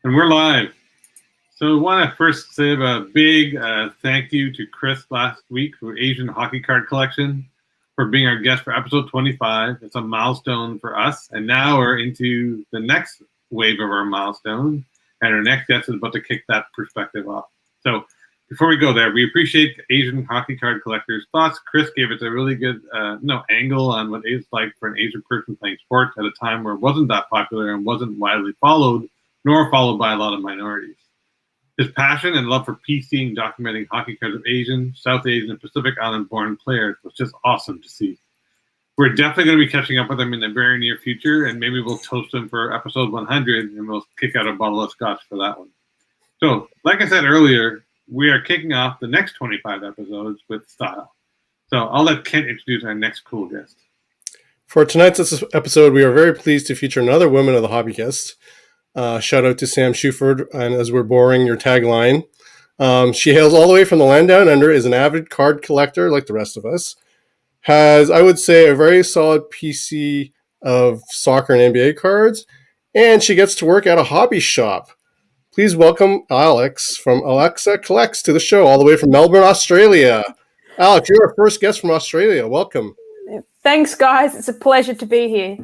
And we're live. So I want to first say a big thank you to Chris last week for Asian Hockey Card Collection for being our guest for episode 25. It's a milestone for us. And now we're into the next wave of our milestone. And our next guest is about to kick that perspective off. So before we go there, we appreciate Asian Hockey Card Collectors' thoughts. Chris gave us a really good angle on what it's like for an Asian person playing sports at a time where it wasn't that popular and wasn't widely followed, nor followed by a lot of minorities. His passion and love for PC and documenting hockey cards of Asian, South Asian, and Pacific Island-born players was just awesome to see. We're definitely going to be catching up with him in the very near future, and maybe we'll toast him for episode 100, and we'll kick out a bottle of scotch for that one. So, like I said earlier, we are kicking off the next 25 episodes with style. So I'll let Kent introduce our next cool guest. For tonight's episode, we are very pleased to feature another Women of the Hobby guest. Shout out to Sam Shuford, and as we're borrowing your tagline. She hails all the way from the land down under, is an avid card collector like the rest of us. Has, I would say, a very solid PC of soccer and NBA cards, and she gets to work at a hobby shop. Please welcome Alex from alexacollects to the show, all the way from Melbourne, Australia. Alex, you're our first guest from Australia. Welcome. Thanks, guys. It's a pleasure to be here.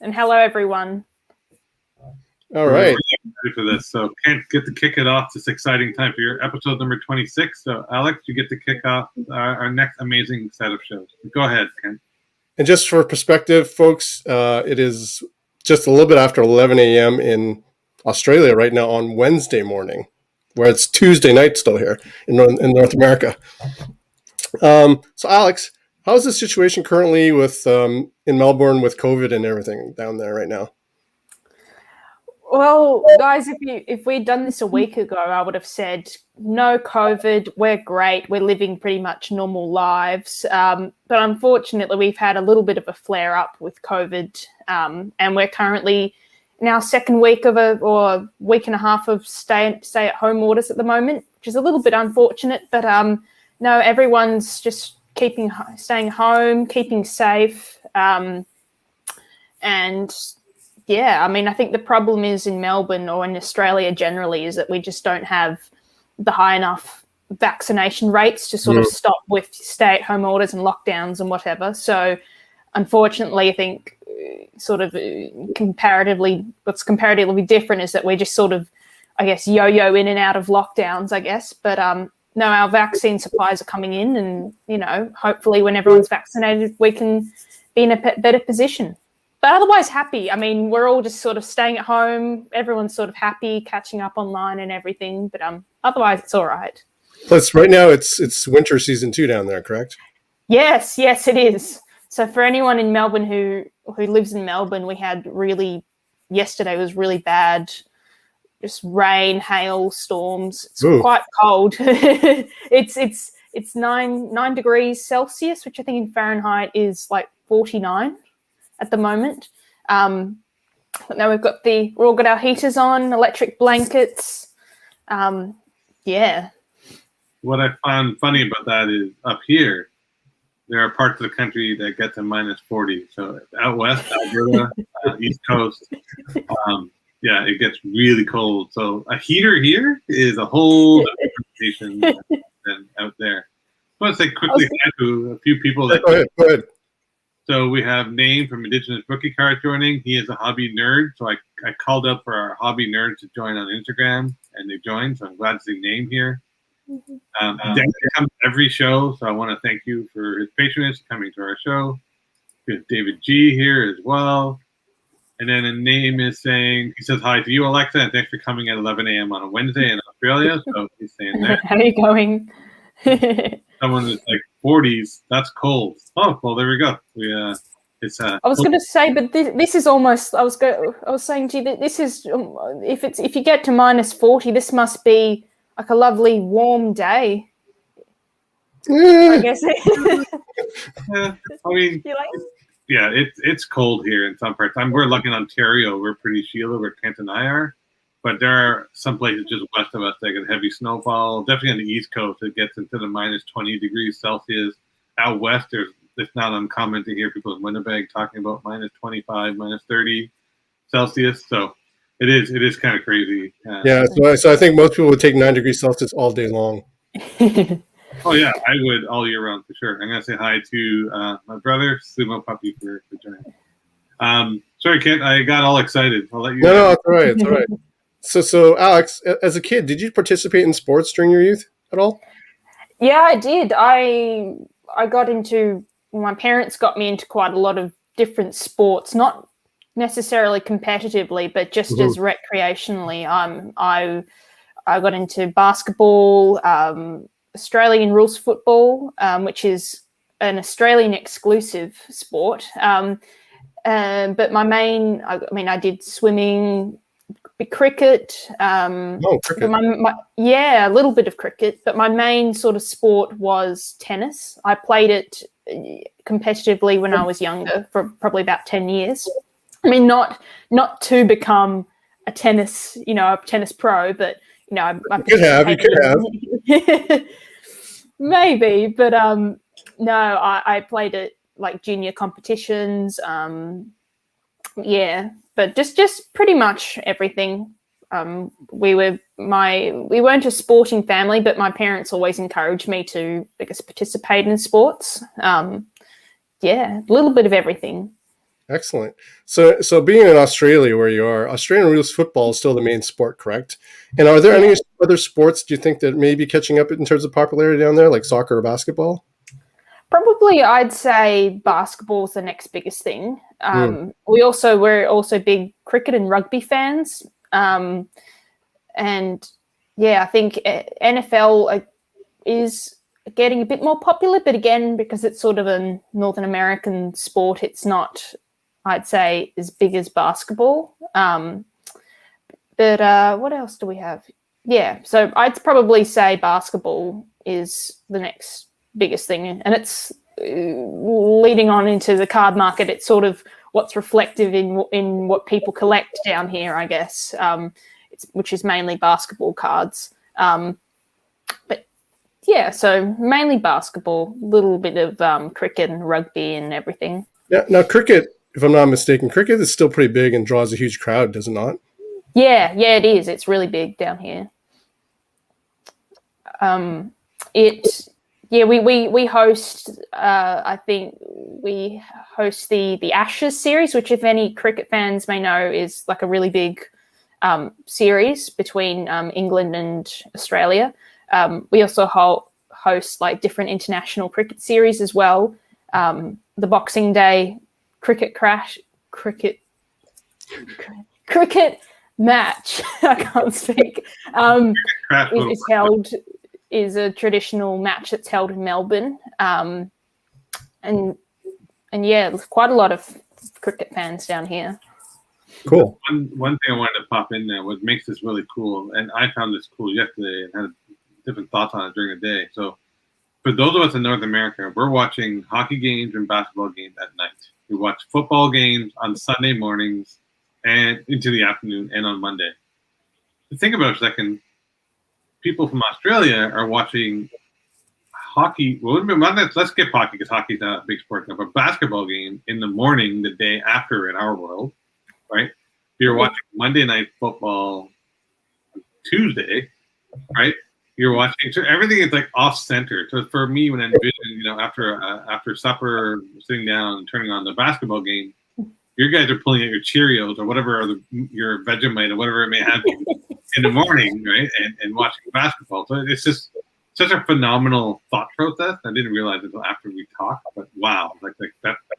And hello, everyone. All right. Ready for this. So Kent, get to kick it off this exciting time for your episode number 26. So Alex, you get to kick off our next amazing set of shows. Go ahead, Kent. And just for perspective, folks, it is just a little bit after 11 a.m. in Australia right now on Wednesday morning, where it's Tuesday night still here in North America. So Alex, how's the situation currently with in Melbourne with COVID and everything down there right now? Well, guys, if we'd done this a week ago, I would have said, no COVID, we're great, we're living pretty much normal lives. But unfortunately, we've had a little bit of a flare-up with COVID, and we're currently in our second week or week and a half of stay-at-home orders at the moment, which is a little bit unfortunate. But no, everyone's just staying home, keeping safe, and yeah, I mean, I think the problem is in Melbourne or in Australia generally is that we just don't have the high enough vaccination rates to sort of stop with stay-at-home orders and lockdowns and whatever. So unfortunately, I think sort of what's comparatively different is that we're just sort of, I guess, yo-yo in and out of lockdowns, I guess. But no, our vaccine supplies are coming in and, you know, hopefully when everyone's vaccinated, we can be in a better position. But otherwise happy. I mean, we're all just sort of staying at home. Everyone's sort of happy, catching up online and everything. But otherwise, it's all right. Plus, right now, it's winter season too down there, correct? Yes, it is. So for anyone in Melbourne who lives in Melbourne, we had yesterday was really bad. Just rain, hail, storms. It's quite cold. It's 9 degrees Celsius, which I think in Fahrenheit is like 49. At the moment. Now we've all got our heaters on, electric blankets. Yeah. What I found funny about that is up here, there are parts of the country that get to minus 40. So out west, Alberta, East Coast, yeah, it gets really cold. So a heater here is a whole different station than out there. I want to say quickly hi to a few people that. Go ahead. So we have Name from Indigenous Rookie Card joining. He is a hobby nerd. So I called up for our hobby nerds to join on Instagram, and they joined. So I'm glad to see Name here. Dan comes to every show, so I want to thank you for his patronage coming to our show. We have David G here as well. And then a Name is saying, he says hi to you, Alexa, and thanks for coming at 11 a.m. on a Wednesday in Australia. So he's saying that. How are you going? Someone is like 40s. That's cold. Oh, well, there we go. I was going to say, but this is almost. I was saying to you that this is if you get to minus 40, this must be like a lovely warm day. I guess. Yeah, I mean, yeah, it's cold here in some parts. We're lucky in Ontario. We're pretty shielded where Kent and I are. But there are some places just west of us that get heavy snowfall. Definitely on the East Coast, it gets into the minus 20 degrees Celsius. Out west, it's not uncommon to hear people in Winnipeg talking about minus 25, minus 30 Celsius. So It is kind of crazy. Yeah, so I think most people would take 9 degrees Celsius all day long. Oh yeah, I would all year round for sure. I'm gonna say hi to my brother, Sumo Puppy, for joining. Sorry, Kent, I got all excited. I'll let you. No, it's all right. It's all right. So Alex, as a kid, did you participate in sports during your youth at all? Yeah, I did. I got into. My parents got me into quite a lot of different sports, not necessarily competitively, but just as recreationally. I got into basketball, Australian rules football, which is an Australian exclusive sport. But my main, I did swimming, cricket. Cricket. A little bit of cricket, but my main sort of sport was tennis. I played it competitively when I was younger for probably about 10 years. I mean, not to become a tennis pro, but I you could have. Maybe, but no, I played it like junior competitions. But just pretty much everything. We weren't a sporting family, but my parents always encouraged me to, I guess, participate in sports. A little bit of everything. Excellent. So being in Australia where you are, Australian rules football is still the main sport, correct? And are there any other sports do you think that may be catching up in terms of popularity down there, like soccer or basketball? Probably I'd say basketball is the next biggest thing. We're also big cricket and rugby fans. I think NFL is getting a bit more popular, but again, because it's sort of a Northern American sport, it's not, I'd say, as big as basketball. But what else do we have? Yeah, so I'd probably say basketball is the next biggest thing, and it's leading on into the card market. It's sort of what's reflective in what people collect down here, I guess, which is mainly basketball cards. But yeah, so mainly basketball, a little bit of cricket and rugby and everything. Yeah. Now, cricket, if I'm not mistaken, cricket is still pretty big and draws a huge crowd, does it not? Yeah, it is. It's really big down here. We host. I think we host the Ashes series, which, if any cricket fans may know, is like a really big series between England and Australia. We also host like different international cricket series as well. The Boxing Day cricket match. I can't speak. Is a traditional match that's held in Melbourne, and quite a lot of cricket fans down here. Cool. One thing I wanted to pop in there, what makes this really cool, and I found this cool yesterday and had different thoughts on it during the day. So, for those of us in North America, we're watching hockey games and basketball games at night. We watch football games on Sunday mornings and into the afternoon and on Monday. Think about it a second. People from Australia are watching hockey. Well, let's skip hockey because hockey's not a big sport now. But basketball game in the morning, the day after in our world, right? You're watching Monday night football Tuesday, right? You're watching. So everything is like off center. So for me, when I envision, after supper, sitting down and turning on the basketball game, your guys are pulling out your Cheerios or whatever, your Vegemite or whatever it may have you in the morning, right? And watching basketball. So it's just such a phenomenal thought process. I didn't realize it until after we talked, but wow, like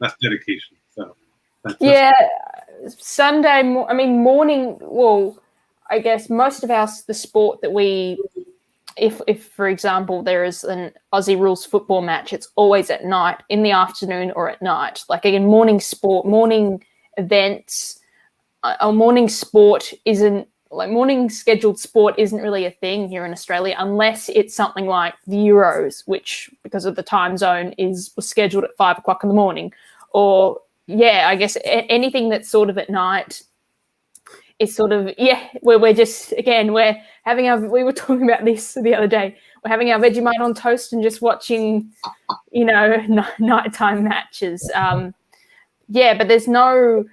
that's dedication. So Sunday. Morning. Well, I guess most of the sport that we, if for example there is an Aussie rules football match, it's always at night, in the afternoon or at night. Like again, morning sport, morning events, morning sport isn't. Like morning scheduled sport isn't really a thing here in Australia unless it's something like the Euros, which because of the time zone was scheduled at 5 o'clock in the morning. Or I guess anything that's sort of at night is sort of where we're just we're having we were talking about this the other day. We're having our Vegemite on toast and just watching nighttime matches. But there's no.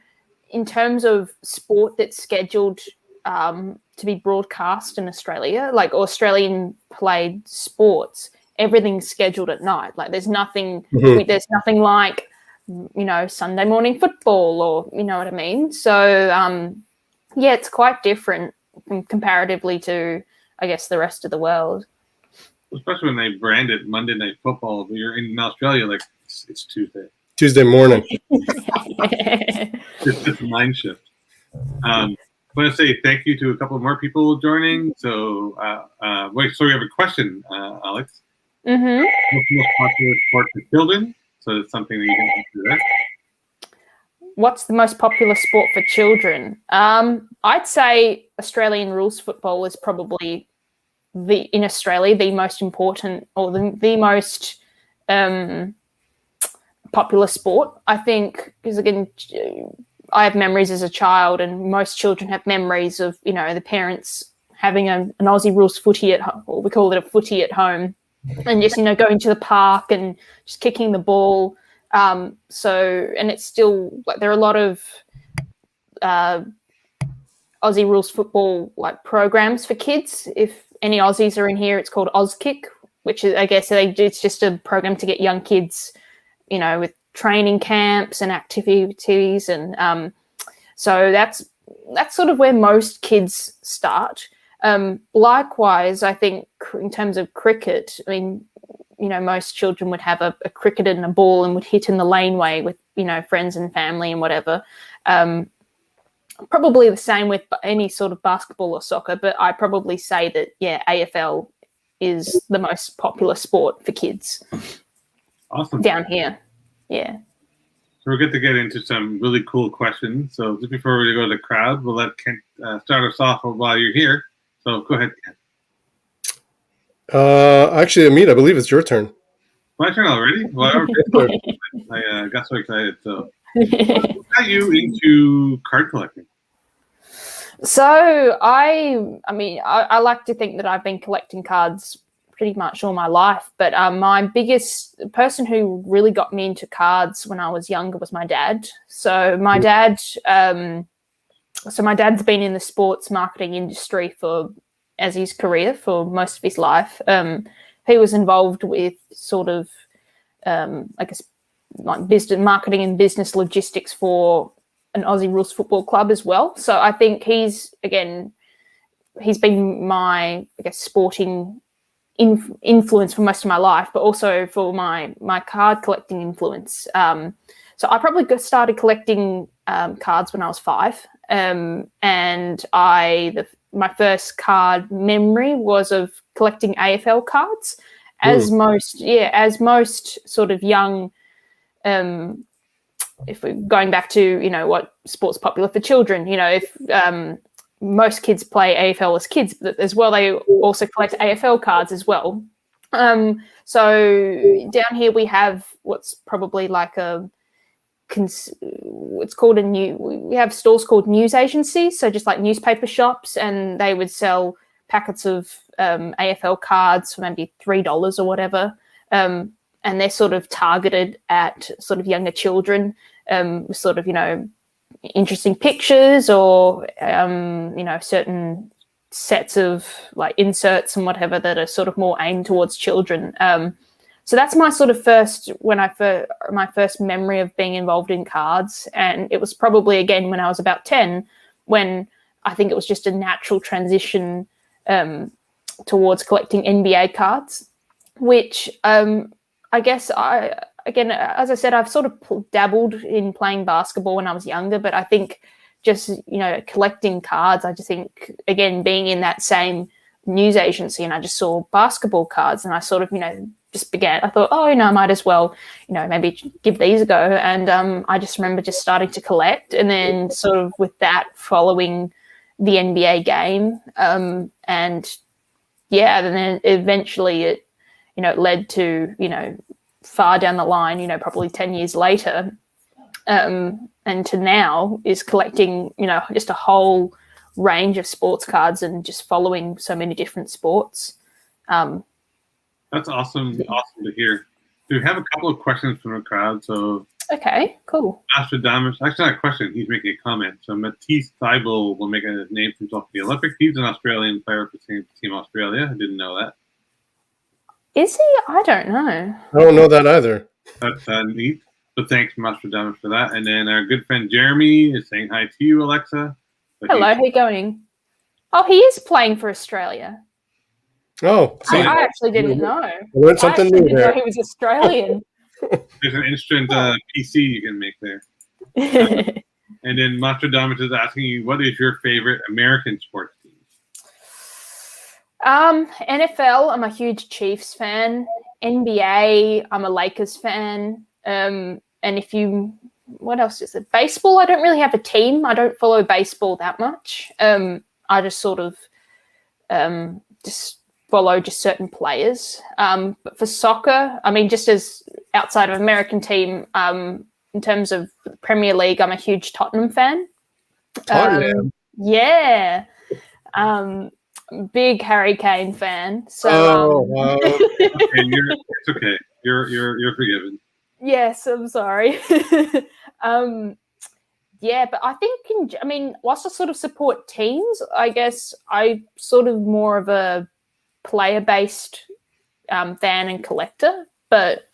in terms of sport that's scheduled to be broadcast in Australia, like Australian played sports, everything's scheduled at night. Like there's nothing like, Sunday morning football, or you know what I mean. So it's quite different comparatively to, I guess, the rest of the world. Especially when they brand it Monday Night Football. But you're in Australia, like it's Tuesday morning. It's just a mind shift. I want to say thank you to a couple more people joining. So, we have a question, Alex. Mm-hmm. What's the most popular sport for children? So it's something that you can answer there. What's the most popular sport for children? I'd say Australian rules football is probably in Australia the most important, or the most popular sport. I think because again, I have memories as a child, and most children have memories of the parents having an Aussie rules footy at home, or we call it a footy at home, and just going to the park and just kicking the ball. And it's still like there are a lot of Aussie rules football like programs for kids. If any Aussies are in here, it's called Auskick, which is, I guess, it's just a program to get young kids, with training camps and activities, and so that's sort of where most kids start. Likewise, I think in terms of cricket, I mean, most children would have a cricket and a ball and would hit in the laneway with, friends and family and whatever. Probably the same with any sort of basketball or soccer, but I probably say that, AFL is the most popular sport for kids. Awesome. Down here. Yeah. So we're good to get into some really cool questions. So just before we go to the crowd, we'll let Kent start us off while you're here. So go ahead, Kent. Actually, Amit, I believe it's your turn. My turn already? Well, I got so excited. So what got you into card collecting? So I like to think that I've been collecting cards pretty much all my life, but my biggest person who really got me into cards when I was younger was my dad. So my dad's been in the sports marketing industry as his career for most of his life. He was involved with sort of, I guess, like business marketing and business logistics for an Aussie rules football club as well. So I think he's been my, I guess, sporting influence for most of my life, but also for my card collecting influence. So I probably started collecting cards when I was 5, and my first card memory was of collecting AFL cards, as most sort of young. If we're going back to what sports popular for children, if most kids play AFL as kids, but as well they also collect AFL cards as well. So down here we have what's probably like we have stores called news agencies, so just like newspaper shops, and they would sell packets of AFL cards for maybe $3 or whatever, and they're sort of targeted at sort of younger children, with sort of interesting pictures or certain sets of like inserts and whatever that are sort of more aimed towards children. So that's my sort of my first memory of being involved in cards, and it was probably again when I was about 10, when I think it was just a natural transition towards collecting NBA cards, which I guess as I said, I've sort of dabbled in playing basketball when I was younger, but I think just, collecting cards, I just think, again, being in that same news agency, and I just saw basketball cards, and I sort of, just began, I thought, I might as well, maybe give these a go. And I just remember just starting to collect, and then sort of with that following the NBA game. And then eventually it, it led to, far down the line, probably 10 years later, and to now is collecting, just a whole range of sports cards and just following so many different sports. That's awesome. Awesome to hear. We have a couple of questions from the crowd. So Okay, cool. Nostradamus, actually not a question, he's making a comment. So Matisse Thibault will make a name for himself for the Olympics. He's an Australian player for Team Australia. I didn't know that. Is he? I don't know. I don't know that either. That's neat. So thanks, Nostradamus, for that. And then our good friend Jeremy is saying hi to you, Alexa. But Hello, how you going? Oh, he is playing for Australia. Oh, see, I actually didn't know. I learned something I new didn't know there. he was Australian. There's an instant PC you can make there. And then Nostradamus is asking you, what is your favorite American sports team? NFL, I'm a huge Chiefs fan. NBA, I'm a Lakers fan. And what else is it? Baseball, I don't really have a team. I don't follow baseball that much. I just sort of just follow just certain players. But for soccer, I mean, just as outside of American team, in terms of Premier League, I'm a huge Tottenham fan. Yeah. Big Harry Kane fan. So wow. It's okay. You're forgiven. Yes, I'm sorry. Yeah, but I think, whilst I sort of support teams, I guess I sort of more of a player-based fan and collector. But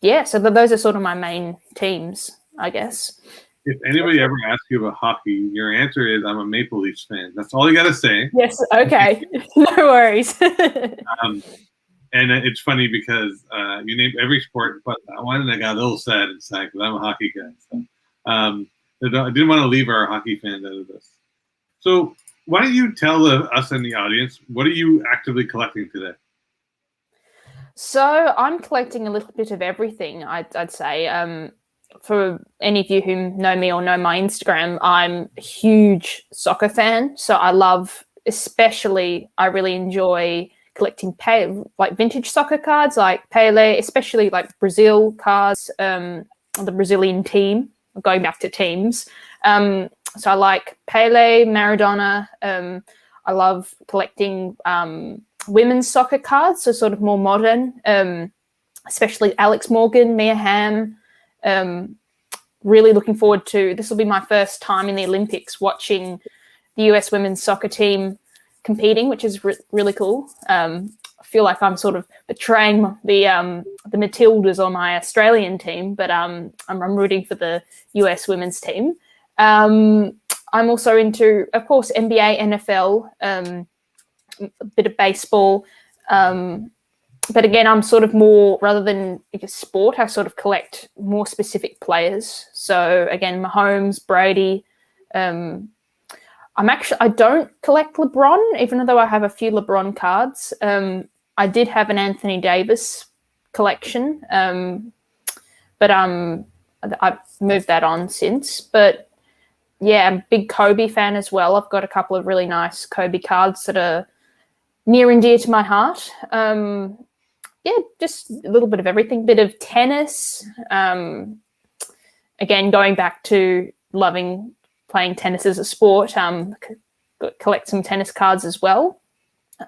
yeah, so those are sort of my main teams, I guess. If anybody ever asks you about hockey, your answer is I'm a Maple Leafs fan. That's all you got to say. Yes, okay. No worries. And it's funny because you named every sport but that one, and I got a little sad inside because I'm a hockey guy. So I didn't want to leave our hockey fans out of this. So why don't you tell us in the audience, what are you actively collecting today? So I'm collecting a little bit of everything, I'd say. For any of you who know me or know my Instagram, I'm a huge soccer fan. So I really enjoy collecting vintage soccer cards like Pele, especially like Brazil cards, the Brazilian team, going back to teams. So I like Pele, Maradona. I love collecting women's soccer cards, so sort of more modern, especially Alex Morgan, Mia Hamm. Really looking forward to, this will be my first time in the Olympics watching the US women's soccer team competing, which is really cool. I feel like I'm sort of betraying the Matildas on my Australian team, but I'm rooting for the US women's team. I'm also into, of course, NBA, NFL, a bit of baseball. But again, I'm sort of more, rather than a sport, I sort of collect more specific players. So again, Mahomes, Brady. I don't collect LeBron, even though I have a few LeBron cards. I did have an Anthony Davis collection, but I've moved that on since. But yeah, I'm a big Kobe fan as well. I've got a couple of really nice Kobe cards that are near and dear to my heart. Yeah, just a little bit of everything. Bit of tennis. Again, going back to loving playing tennis as a sport. Collect some tennis cards as well.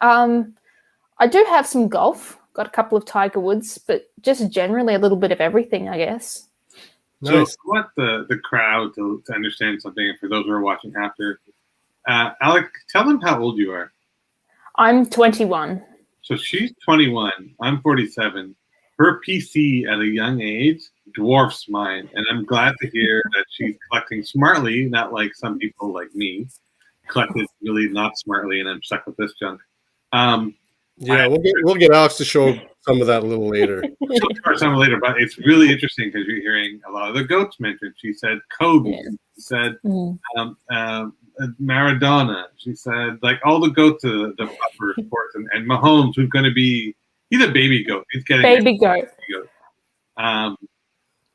I do have some golf. Got a couple of Tiger Woods, but just generally a little bit of everything, I guess. Nice. So I want the crowd to understand something, and for those who are watching after. Alec, tell them how old you are. I'm 21. So she's 21. I'm 47. Her PC at a young age dwarfs mine, and I'm glad to hear that she's collecting smartly, not like some people like me collected really not smartly, and I'm stuck with this junk. Yeah, we'll get Alex to show some of that a little later. Some later, but it's really interesting because you're hearing a lot of the GOATs mentioned. She said Kobe. Yeah. She said Maradona. She said like all the GOATs of the upper sports, and Mahomes, who's going to be he's a baby goat. He's getting baby goat.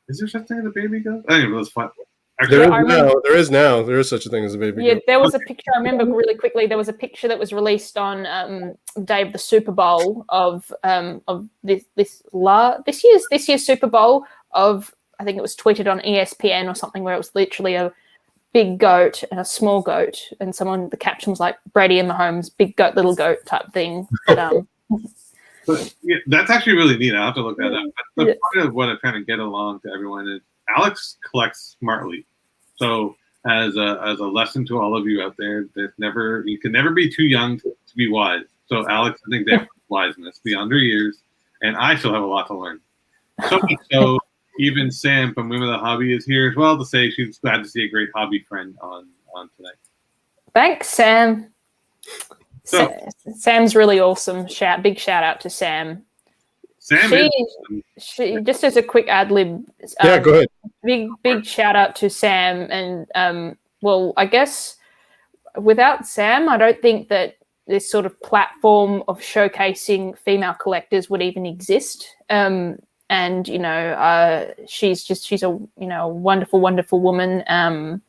Is there such thing as a baby goat? I think it was fun. There is now. There is such a thing as a baby goat. There was a picture. I remember really quickly. There was a picture that was released on the day of the Super Bowl of this year's Super Bowl of, I think it was tweeted on ESPN or something, where it was literally a big goat and a small goat, and the caption was like Brady and Mahomes, big goat, little goat type thing. But But yeah, that's actually really neat. I'll have to look that up. But the part of what I'm trying to get along to everyone is Alex collects smartly. So as a lesson to all of you out there, you can never be too young to be wise. So Alex, I think they have wiseness beyond their years, and I still have a lot to learn. So even Sam from Women of the Hobby is here as well to say she's glad to see a great hobby friend on tonight. Thanks, Sam. So, Sam's really awesome. Big shout out to Sam. She just as a quick ad lib. Go ahead. Big shout out to Sam, and well, I guess without Sam, I don't think that this sort of platform of showcasing female collectors would even exist. And she's a wonderful, wonderful woman.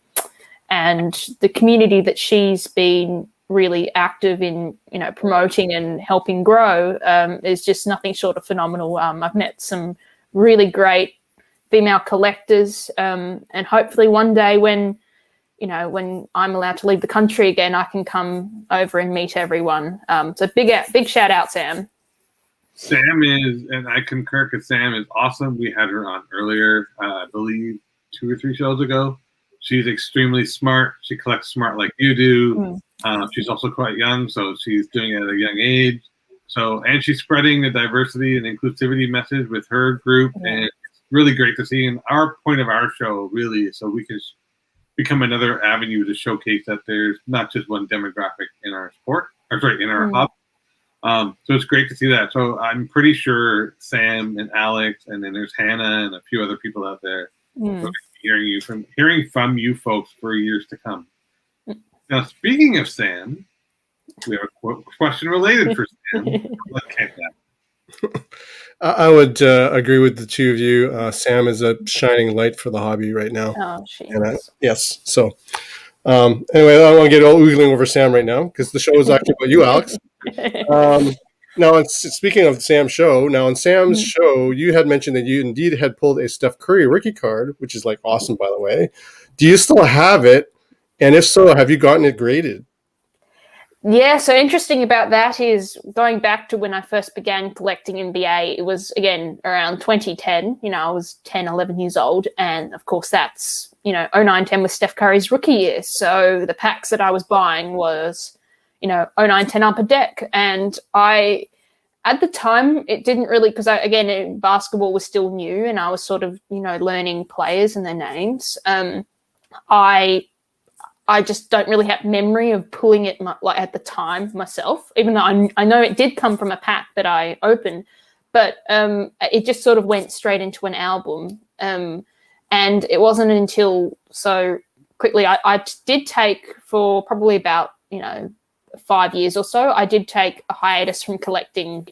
And the community that she's been really active in, promoting and helping grow is just nothing short of phenomenal. I've met some really great female collectors, and hopefully one day when I'm allowed to leave the country again, I can come over and meet everyone. So big shout out, Sam. Sam is, and I concur because Sam is awesome. We had her on earlier, I believe 2 or 3 shows ago. She's extremely smart. She collects smart like you do. She's also quite young, so she's doing it at a young age. And she's spreading the diversity and inclusivity message with her group, and it's really great to see. And our point of our show really is so we can become another avenue to showcase that there's not just one demographic in our sport, in our hub. So it's great to see that. So I'm pretty sure Sam and Alex, and then there's Hannah and a few other people out there hearing from you folks for years to come. Now, speaking of Sam, we have a question related for Sam. Let's take that. I would agree with the two of you. Sam is a shining light for the hobby right now. Oh, she is. Yes. So anyway, I don't want to get all oogling over Sam right now because the show is actually about you, Alex. Now, speaking of Sam's show, in Sam's show, you had mentioned that you indeed had pulled a Steph Curry rookie card, which is awesome, by the way. Do you still have it? And if so, have you gotten it graded? Yeah, so interesting about that is going back to when I first began collecting NBA, it was, again, around 2010. I was 10, 11 years old. And, of course, that's, 09-10 was Steph Curry's rookie year. So the packs that I was buying was 09-10 Upper Deck. And at the time, it didn't really, because basketball was still new and I was sort of, learning players and their names. I just don't really have memory of pulling it at the time myself, even though I know it did come from a pack that I opened, but it just sort of went straight into an album. And it wasn't until so quickly, I did take for probably about, 5 years or so, I did take a hiatus from collecting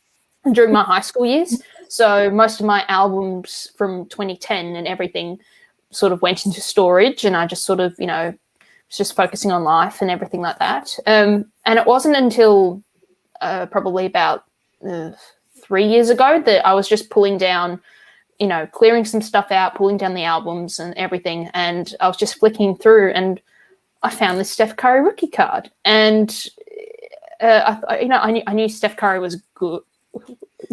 during my high school years. So most of my albums from 2010 and everything sort of went into storage, and I just sort of, was just focusing on life and everything like that. And it wasn't until probably about 3 years ago that I was just pulling down, clearing some stuff out, pulling down the albums and everything. And I was just flicking through and I found this Steph Curry rookie card. And, I knew Steph Curry was good.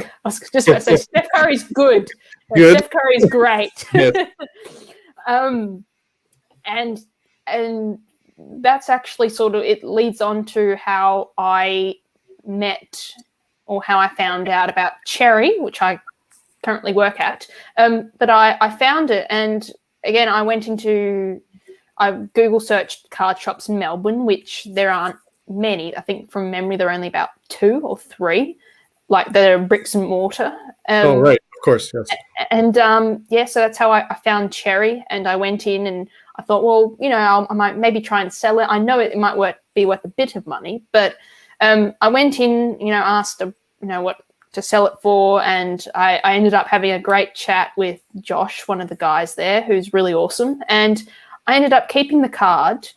I was just going to say Steph Curry's good. Steph Curry's great. Yes. And that's actually sort of, it leads on to how I met or how I found out about Cherry, which I currently work at. But I found it, and again, I Google searched card shops in Melbourne, which there aren't many. I think from memory, there are only about 2 or 3, they're bricks and mortar. Oh, right. Of course, yes. And so that's how I found Cherry, and I went in and I thought, well, I might maybe try and sell it. I know it might be worth a bit of money, but I went in, asked, what to sell it for, and I ended up having a great chat with Josh, one of the guys there, who's really awesome, and I ended up keeping the card.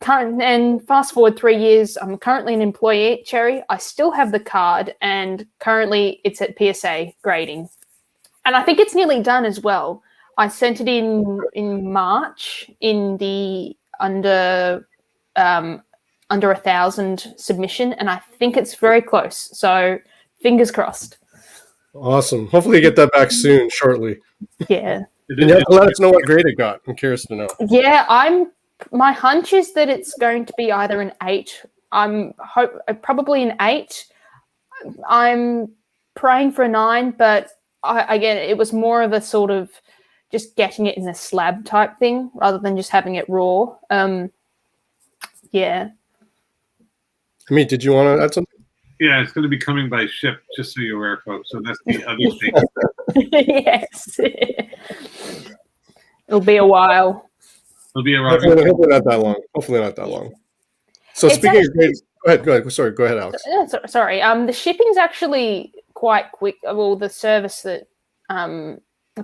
And fast forward 3 years, I'm currently an employee at Cherry. I still have the card, and currently it's at PSA grading. And I think it's nearly done as well. I sent it in March in the under 1,000 submission, and I think it's very close. So Fingers crossed. Awesome. Hopefully you get that back soon, shortly. Yeah. And you have to let us know what grade it got. I'm curious to know. Yeah, my hunch is that it's going to be either an 8. Probably an 8. I'm praying for a 9, but again, it was more of a sort of just getting it in a slab type thing rather than just having it raw. Yeah. Amit, did you want to add something? Yeah, it's going to be coming by ship, just so you're aware, folks. So that's the other thing. Yes. It'll be a while. It'll be a Hopefully not that long. Hopefully not that long. So It's speaking of grades, go ahead. Sorry, go ahead, Alex. Sorry. The shipping's actually quite quick. Well, the service that the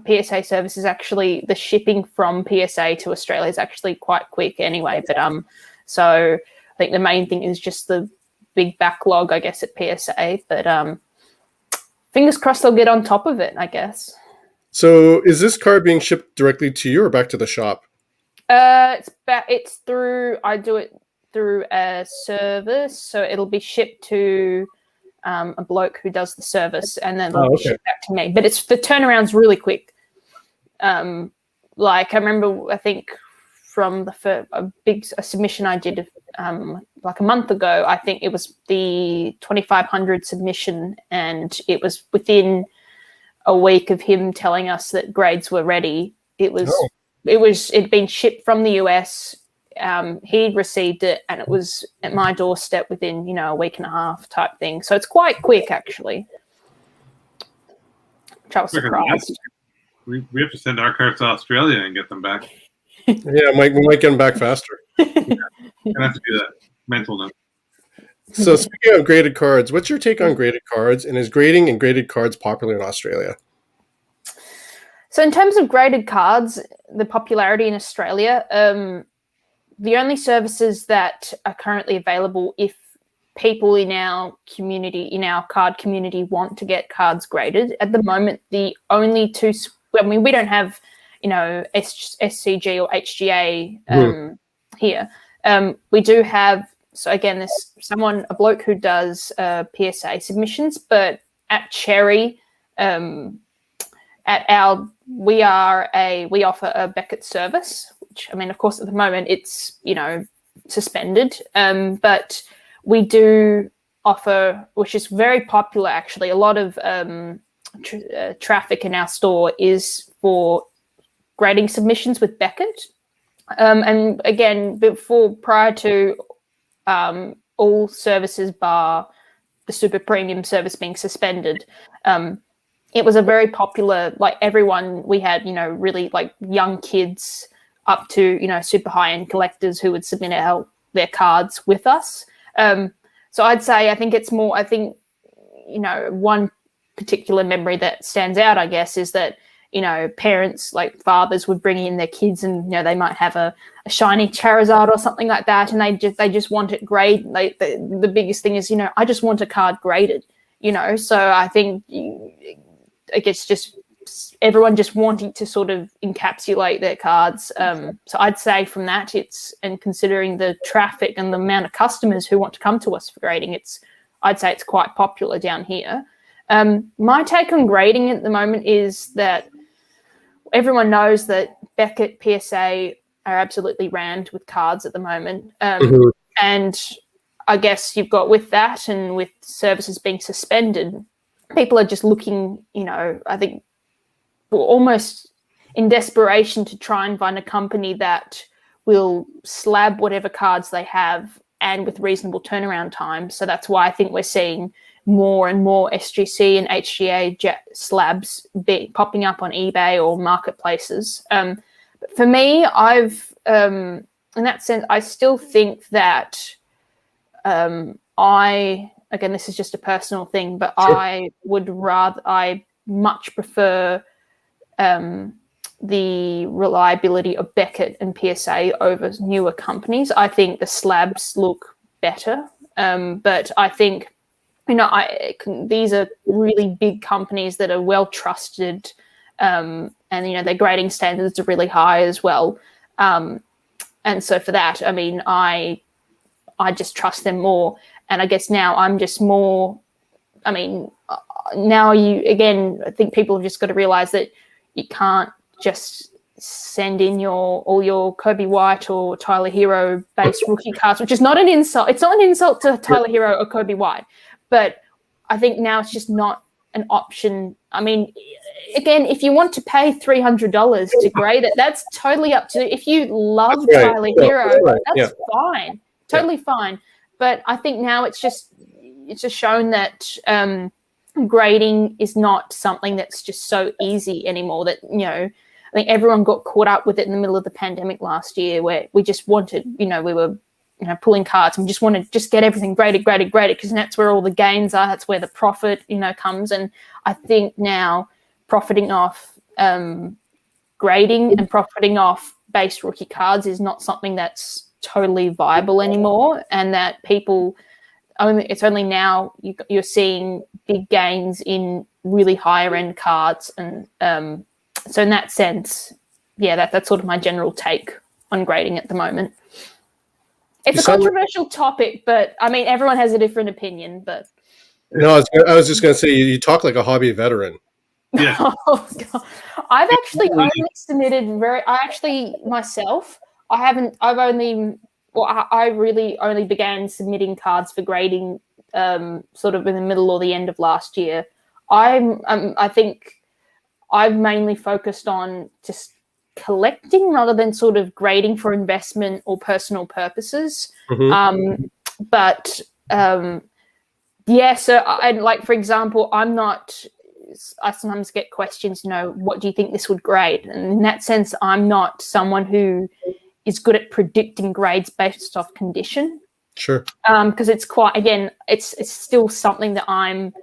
PSA service is actually, the shipping from PSA to Australia is actually quite quick anyway. But so I think the main thing is just the big backlog, I guess, at PSA. But fingers crossed they'll get on top of it, I guess. So is this card being shipped directly to you or back to the shop? It's through, I do it through a service, so it'll be shipped to a bloke who does the service, and then it'll be shipped back to me. But the turnaround's really quick. Like I remember, I think from a submission I did like a month ago. I think it was the 2500 submission, and it was within a week of him telling us that grades were ready. It'd been shipped from the US. He'd received it, and it was at my doorstep within, a week and a half type thing. So it's quite quick, actually. Which I was surprised. We have to send our cards to Australia and get them back. Yeah, we might get them back faster. I have to do that. Mental note. So speaking of graded cards, what's your take on graded cards, and is grading and graded cards popular in Australia? So in terms of graded cards, the popularity in Australia, the only services that are currently available if people in our community, in our card community, want to get cards graded, at the moment, the only two, we don't have, SCG or HGA here. We do have, so again, there's a bloke who does PSA submissions, but at Cherry, we offer a Beckett service, which, of course, at the moment it's, suspended. But we do offer, which is very popular, actually. A lot of traffic in our store is for grading submissions with Beckett. And again, prior to all services bar the super premium service being suspended, it was a very popular, like everyone, we had, really like young kids up to, super high-end collectors who would submit their cards with us. So I'd say, one particular memory that stands out, I guess, is that, parents, like fathers, would bring in their kids and, they might have a shiny Charizard or something like that, and they just want it graded. The biggest thing is, I just want a card graded, so I think I guess just everyone just wanting to sort of encapsulate their cards. So I'd say from that, and considering the traffic and the amount of customers who want to come to us for grading, I'd say it's quite popular down here. My take on grading at the moment is that everyone knows that Beckett PSA are absolutely rammed with cards at the moment. And I guess you've got with that and with services being suspended, people are just looking, I think almost in desperation to try and find a company that will slab whatever cards they have and with reasonable turnaround time. So that's why I think we're seeing more and more SGC and HGA slabs popping up on eBay or marketplaces. But for me, in that sense, I still think that again, this is just a personal thing, but sure. I much prefer the reliability of Beckett and PSA over newer companies. I think the slabs look better, but I think, these are really big companies that are well trusted, and, their grading standards are really high as well. And so for that, I just trust them more. And I guess now I'm just more I mean, now I think people have just got to realize that you can't just send in all your Kobe White or Tyler Hero based rookie cards, which is not an insult. It's not an insult to Tyler Hero or Kobe White, but I think now it's just not an option. I mean, again, if you want to pay $300 to grade it, that's totally up to you. If you love Tyler Hero, that's fine, totally fine. But I think now it's just shown that grading is not something that's just so easy anymore. That, you know, I think everyone got caught up with it in the middle of the pandemic last year, where we just wanted, you know, we were, you know, pulling cards and we just wanted to just get everything graded, because that's where all the gains are. That's where the profit, you know, comes. And I think now profiting off grading and profiting off base rookie cards is not something that's totally viable anymore, and that people it's only now you're seeing big gains in really higher end cards. And so in that sense, that's sort of my general take on grading at the moment. It's a controversial topic, but I mean, everyone has a different opinion. But no, I was just going to say, you talk like a hobby veteran. Yeah. Oh, God. I've actually only submitted I really only began submitting cards for grading sort of in the middle or the end of last year. I think I've mainly focused on just collecting rather than sort of grading for investment or personal purposes. Mm-hmm. So I like, for example, I sometimes get questions, you know, what do you think this would grade? And in that sense, I'm not someone who is good at predicting grades based off condition. Sure. Because it's quite, again, it's still something that I'm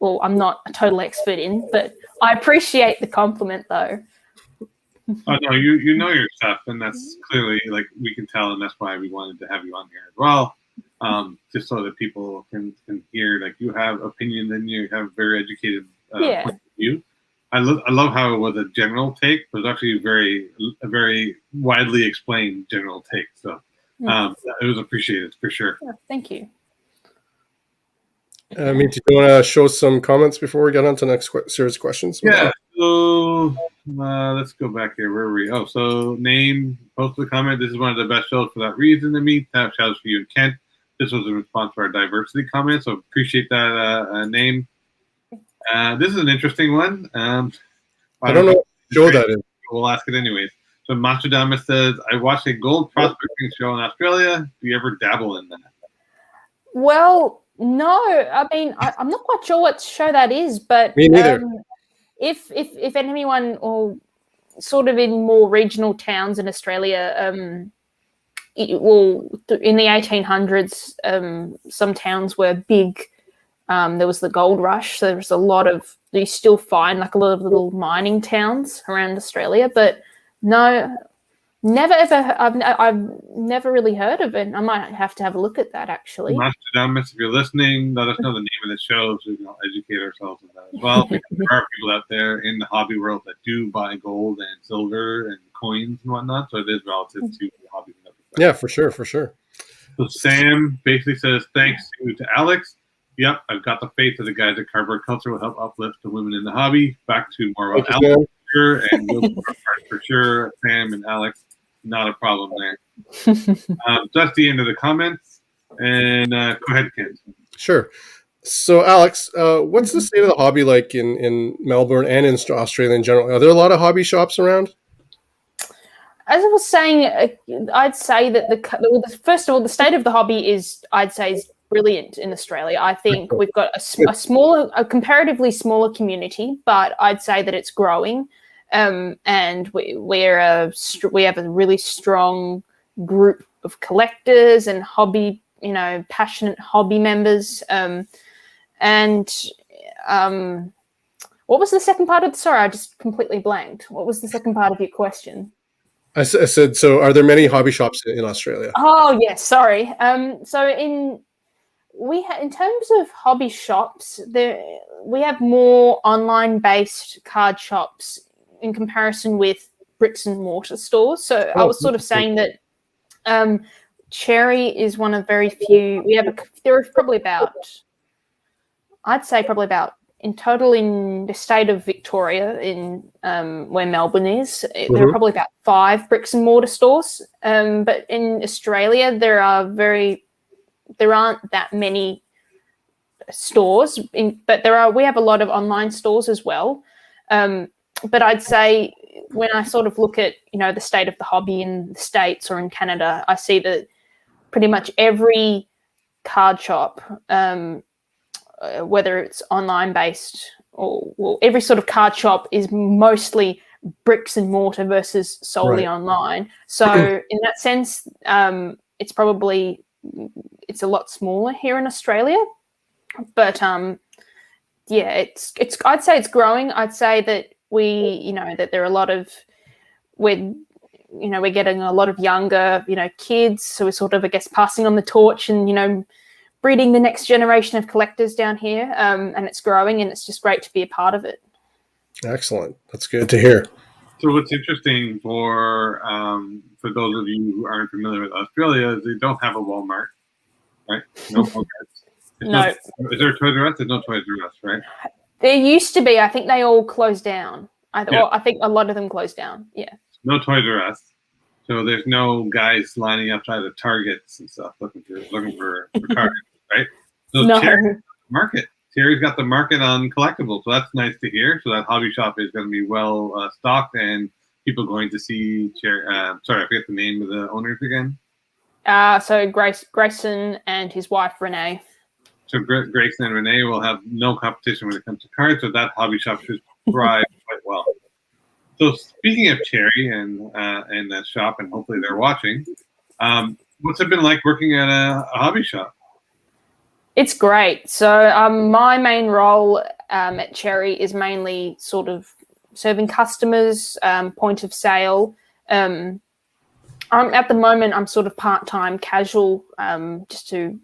not a total expert in, but I appreciate the compliment though. Oh no, you know your stuff, and that's clearly, like, we can tell, and that's why we wanted to have you on here as well. Just so that people can hear, like, you have opinion and you have very educated point of view. I love how it was a general take, but it was actually a very widely explained general take. So it was appreciated for sure. Yeah, thank you. Do you want to show some comments before we get on to the next series of questions? Yeah. So let's go back here. Where were we? Oh, so name posted a comment. This is one of the best shows for that reason to me. Shout out for you and Kent. This was a response to our diversity comment, so appreciate that name. This is an interesting one. I don't know what show that is. We'll ask it anyways. So Mastrodama says, I watched a gold prospecting show in Australia. Do you ever dabble in that? Well, no. I mean, I'm not quite sure what show that is, but me neither. If anyone, or sort of in more regional towns in Australia, in the 1800s, some towns were big. There was the gold rush, so there was a lot of, you still find like a lot of little mining towns around Australia, but no, never ever, I've never really heard of it. I might have to have a look at that, actually. Nostradamus, if you're listening, let us know the name of the show so we can educate ourselves on that as well. Because there are people out there in the hobby world that do buy gold and silver and coins and whatnot, so it is relative to the hobby. Yeah, for sure. So Sam basically says, thanks to Alex. Yep, I've got the faith that the guys at Cardboard Culture will help uplift the women in the hobby. Back to more about Alex for sure, and we'll do our part for sure. Sam and Alex, not a problem there. That's the end of the comments. And go ahead, Ken. Sure. So, Alex, what's the state of the hobby like in Melbourne and in Australia in general? Are there a lot of hobby shops around? As I was saying, I'd say that first of all, the state of the hobby is brilliant in Australia. I think we've got a comparatively smaller community, but I'd say that it's growing. And we have a really strong group of collectors and passionate hobby members. What was the second part of sorry, I just completely blanked. What was the second part of your question? I said, so are there many hobby shops in Australia? Oh, yes, sorry. In terms of hobby shops, we have more online-based card shops in comparison with bricks and mortar stores. So I was sort of saying that Cherry is one of very few. There are probably about, I'd say probably about in total in the state of Victoria, in where Melbourne is, there are probably about 5 bricks and mortar stores. But in Australia, there aren't that many stores. But we have a lot of online stores as well. But I'd say when I sort of look at the state of the hobby in the States or in Canada, I see that pretty much every card shop, whether it's online based or every sort of card shop, is mostly bricks and mortar versus solely online. So in that sense, it's a lot smaller here in Australia. But it's I'd say it's growing. I'd say that that there are a lot of we're getting a lot of younger kids, so we're sort of, I guess, passing on the torch and breeding the next generation of collectors down here, and it's growing, and it's just great to be a part of it. Excellent. That's good to hear. So what's interesting for those of you who aren't familiar with Australia is they don't have a Walmart, right? No Walmarts. No. Is there a Toys R Us? There's no Toys R Us, right? There used to be. I think they all closed down. I think a lot of them closed down. Yeah. No Toys R Us. So there's no guys lining up outside of Targets and stuff looking for cards, right? So no. Terry's got the market on collectibles, so that's nice to hear. So that hobby shop is going to be well stocked, and people going to see Cherry. Sorry, I forget the name of the owners again. So Grayson and his wife Renee. So Grayson and Renee will have no competition when it comes to cards, so that hobby shop should thrive quite well. So speaking of Cherry and that shop, and hopefully they're watching, what's it been like working at a hobby shop? It's great. So my main role at Cherry is mainly sort of serving customers, point of sale. At the moment, I'm sort of part-time casual, just to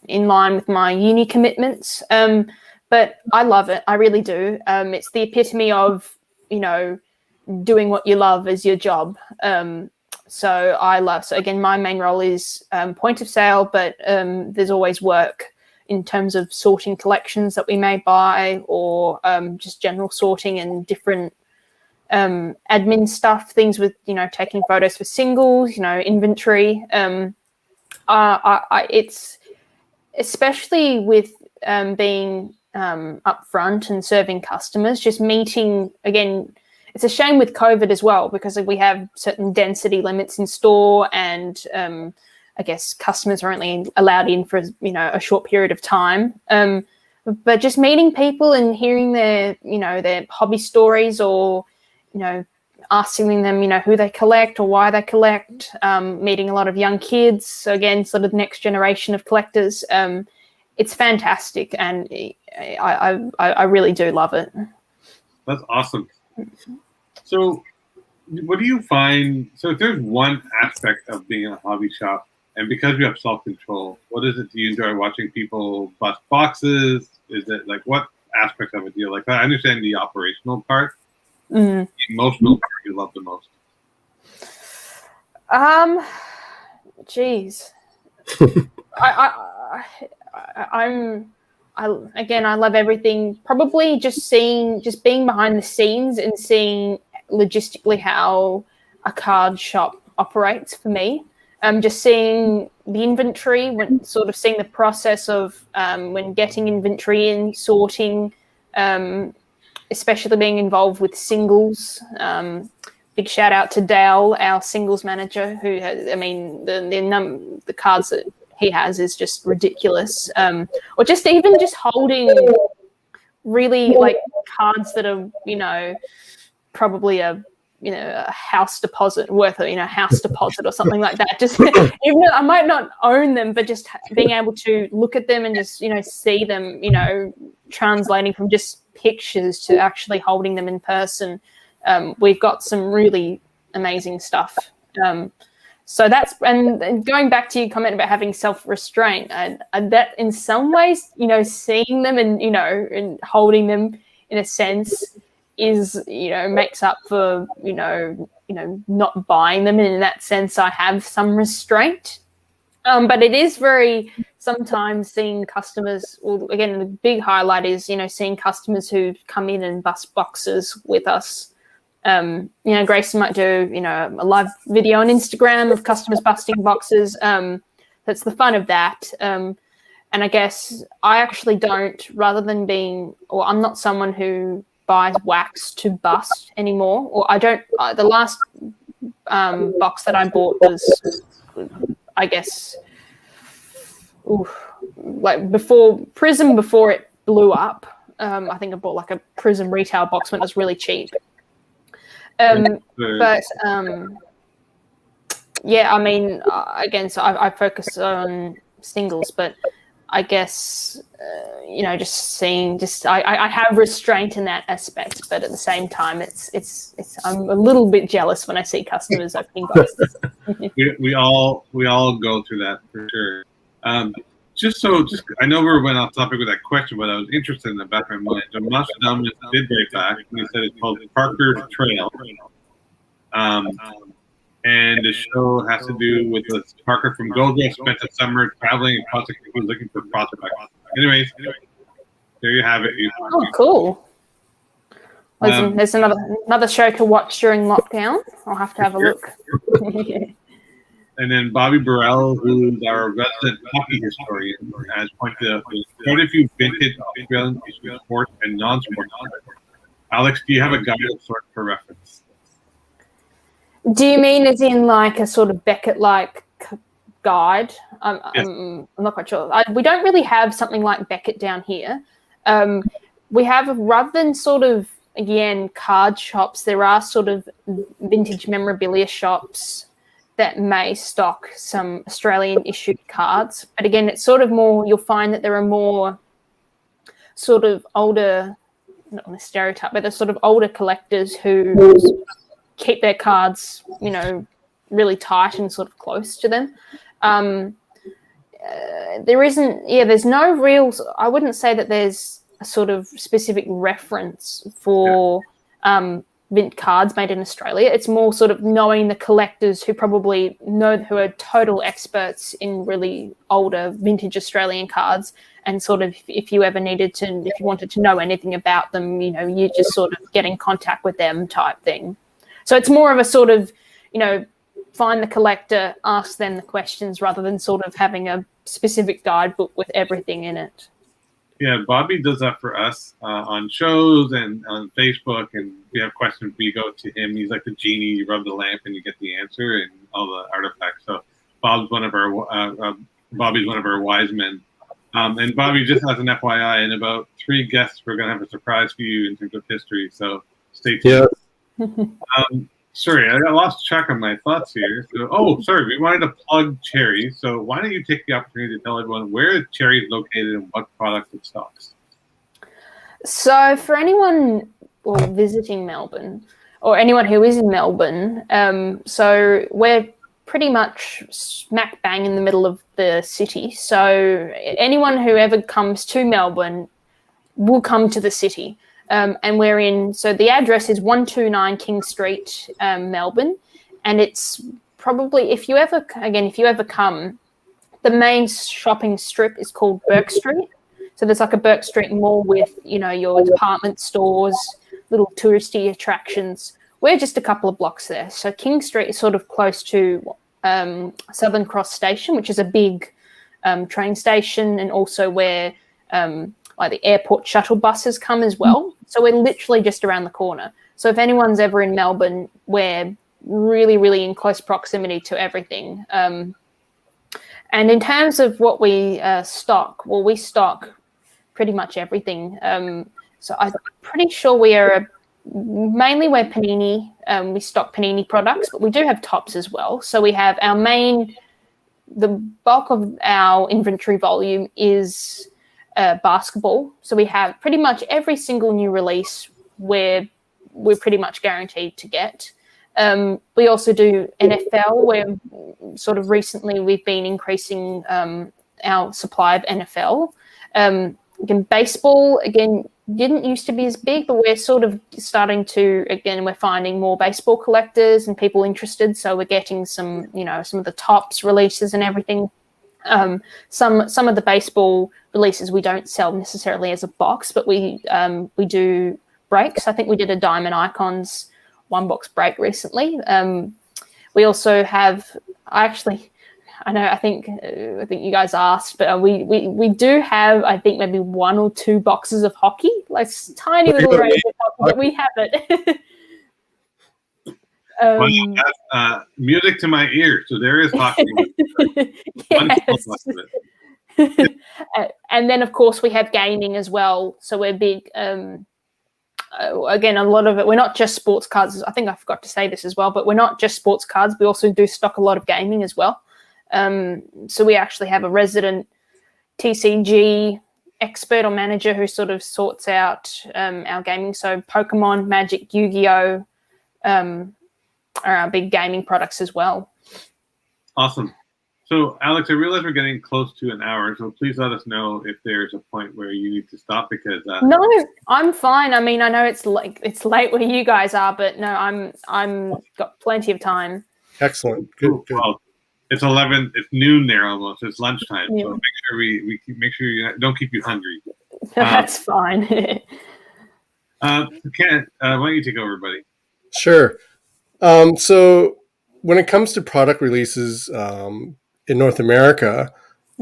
in line with my uni commitments. But I love it. I really do. It's the epitome of, doing what you love as your job. So again, my main role is point of sale, but there's always work in terms of sorting collections that we may buy, or just general sorting and different admin stuff, things with, taking photos for singles, inventory. It's especially with being upfront and serving customers, just meeting, again, it's a shame with COVID as well, because we have certain density limits in store, and I guess customers are only allowed in for a short period of time. But just meeting people and hearing their hobby stories, or asking them who they collect or why they collect. Meeting a lot of young kids, so again, sort of the next generation of collectors. It's fantastic, and I really do love it. That's awesome. So what do you find? So if there's one aspect of being in a hobby shop, and because you have self-control, what is it? Do you enjoy watching people bust boxes? Is it like, what aspect of it do you like? I understand the operational part. The emotional part you love the most. Geez. I love everything. Probably just being behind the scenes and seeing logistically how a card shop operates for me. Just seeing the inventory, seeing the process of when getting inventory in, sorting, especially being involved with singles. Big shout out to Dale, our singles manager, who has, the cards that he has is just ridiculous. Or just holding really like cards that are, probably a house deposit worth of, house deposit or something like that. Just even though I might not own them, but just being able to look at them and just, see them, translating from just pictures to actually holding them in person. We've got some really amazing stuff. So that's, and going back to your comment about having self-restraint, and that in some ways, seeing them and, and holding them in a sense is, makes up for, not buying them. And in that sense, I have some restraint. But it is very sometimes seeing customers, well, again, the big highlight is, seeing customers who come in and bust boxes with us. Grayson might do, a live video on Instagram of customers busting boxes. That's the fun of that. And I guess I actually don't, I'm not someone who buys wax to bust anymore, or I don't. The last box that I bought was, I guess, like before it blew up. I think I bought like a Prism retail box when it was really cheap. Yeah, I mean, again, so I focus on singles, but I guess, I have restraint in that aspect, but at the same time, I'm a little bit jealous when I see customers opening boxes. we all go through that for sure. I know we went off topic with that question, but I was interested in the back of my mind. So Nostradamus did write back, and he said it's called Parker's Trail. And the show has to do with the Parker from Gogo spent the summer traveling and consequently looking for prospects. Anyways, there you have it. Oh, cool. There's another show to watch during lockdown. I'll have to have a look. And then Bobby Burrell, who's our resident hockey historian, has pointed out quite a few vintage Australian sports and non-sports. Alex, do you have a guide of sorts for reference? Do you mean as in like a sort of Beckett-like guide? Yes. I'm not quite sure. We don't really have something like Beckett down here. We have, rather than sort of, again, card shops, there are sort of vintage memorabilia shops that may stock some Australian-issued cards. But again, it's sort of more, you'll find that there are more sort of older, not on a stereotype, but there's sort of older collectors who keep their cards, really tight and sort of close to them. There's no real, I wouldn't say that there's a sort of specific reference for mint cards made in Australia. It's more sort of knowing the collectors who probably know, who are total experts in really older vintage Australian cards, and sort of if you wanted to know anything about them, you just sort of get in contact with them type thing. So it's more of a sort of, find the collector, ask them the questions, rather than sort of having a specific guidebook with everything in it. Yeah, Bobby does that for us on shows and on Facebook, and if we have questions, we go to him. He's like the genie. You rub the lamp and you get the answer and all the artifacts. So Bobby's one of our wise men. And Bobby, just as an FYI, in about 3 guests, we're going to have a surprise for you in terms of history. So stay tuned. Yeah. Sorry, I lost track of my thoughts here. So, we wanted to plug Cherry. So why don't you take the opportunity to tell everyone where Cherry is located and what products it stocks? So for anyone visiting Melbourne, or anyone who is in Melbourne, so we're pretty much smack bang in the middle of the city. So anyone who ever comes to Melbourne will come to the city. And so the address is 129 King Street, Melbourne. And it's probably, if you ever come, the main shopping strip is called Bourke Street. So there's like a Bourke Street Mall with, your department stores, little touristy attractions. We're just a couple of blocks there. So King Street is sort of close to Southern Cross Station, which is a big train station, and also where like the airport shuttle buses come as well. So we're literally just around the corner. So if anyone's ever in Melbourne, we're really, really in close proximity to everything. And in terms of what we stock, we stock pretty much everything. So I'm pretty sure we're Panini. We stock Panini products, but we do have tops as well. So we have the bulk of our inventory volume is basketball. So we have pretty much every single new release we're pretty much guaranteed to get. We also do NFL, where sort of recently we've been increasing our supply of NFL. Again, baseball, didn't used to be as big, but we're sort of starting to, we're finding more baseball collectors and people interested. So we're getting some of the tops releases and everything. Some of the baseball releases we don't sell necessarily as a box, but we do breaks. I think we did a Diamond Icons 1-box break recently. We also have, I think you guys asked, but we do have, I think, maybe 1 or 2 boxes of hockey, like tiny little range of hockey, but we have it. Wow, that's music to my ears. So there is hockey. Yes. And then, of course, we have gaming as well. So we're big. Again, a lot of it, we're not just sports cards. I think I forgot to say this as well, but we're not just sports cards. We also do stock a lot of gaming as well. So we actually have a resident TCG expert or manager who sort of sorts out our gaming. So Pokemon, Magic, Yu-Gi-Oh! Are our big gaming products as well. Awesome. So, Alex, I realize we're getting close to an hour, so please let us know if there's a point where you need to stop because. No, I'm fine. I mean, I know it's late where you guys are, but no, I'm got plenty of time. Excellent. Good. Well, it's 11. It's noon there almost. It's lunchtime. Yeah. So make sure we make sure you don't keep you hungry. That's fine. Kent, why don't you take over, buddy? Sure. So when it comes to product releases in North America,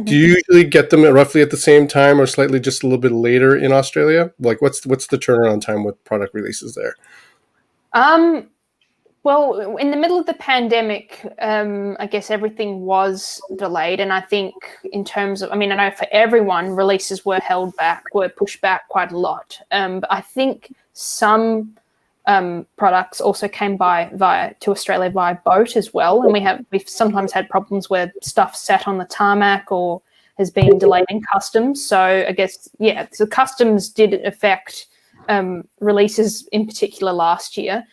do you usually get them roughly at the same time or slightly just a little bit later in Australia? Like what's the turnaround time with product releases there? Well, in the middle of the pandemic, I guess everything was delayed. And I think in terms of, I mean, I know for everyone, releases were pushed back quite a lot. But I think some products also came to Australia via boat as well. And we've sometimes had problems where stuff sat on the tarmac or has been delayed in customs. So I guess, so customs did affect releases in particular last year.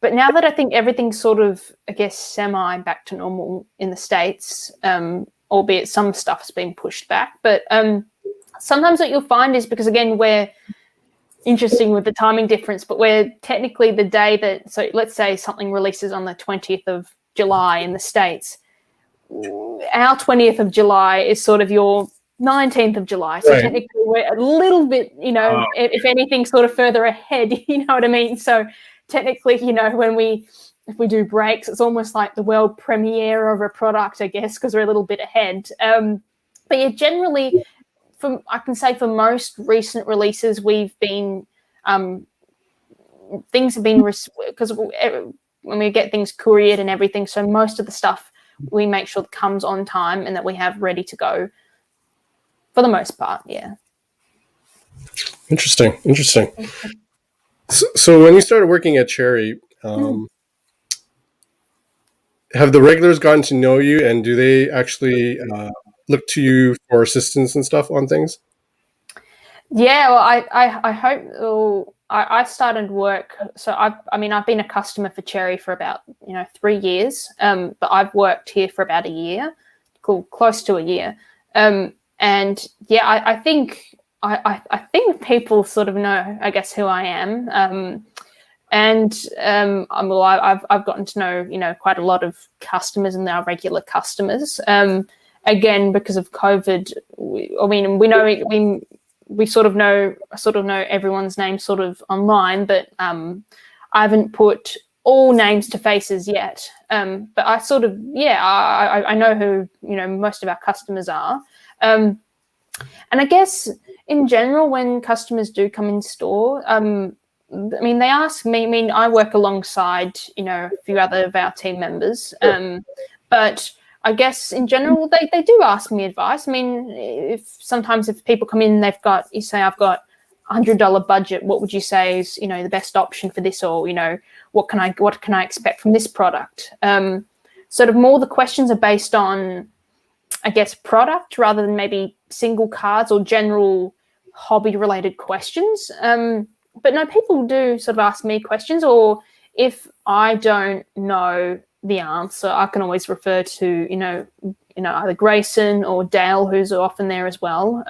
But now that I think everything's sort of, I guess, semi back to normal in the States, albeit some stuff's been pushed back. But sometimes what you'll find is because, again, we're interesting with the timing difference, but we're technically the day that, so let's say something releases on the 20th of July in the States. Our 20th of July is sort of your 19th of July. So technically we're a little bit, if anything, sort of further ahead, you know what I mean? So technically, if we do breaks, it's almost like the world premiere of a product, I guess, because we're a little bit ahead. But yeah, generally, I can say for most recent releases, we've been things have been because when we get things couriered and everything, so most of the stuff we make sure that comes on time and that we have ready to go for the most part. Yeah. Interesting. So when you started working at Cherry, have the regulars gotten to know you, and do they actually look to you for assistance and stuff on things? Yeah, well, I hope. Well, I started work, so I've been a customer for Cherry for about 3 years, but I've worked here for about a year, close to a year, and yeah, I think people sort of know, I guess, who I am, I've gotten to know quite a lot of customers and our regular customers. Again, because of COVID, we sort of know everyone's name sort of online, but I haven't put all names to faces yet. But I sort of I know who most of our customers are. And I guess in general, when customers do come in store, they ask me. I work alongside a few other of our team members, but I guess in general they do ask me advice. I mean, if people come in, I've got $100 budget. What would you say is the best option for this, or what can I expect from this product? Sort of more the questions are based on, I guess, product rather than maybe single cards or general hobby related questions. But no, people do sort of ask me questions, or if I don't know the answer, I can always refer to, either Grayson or Dale, who's often there as well.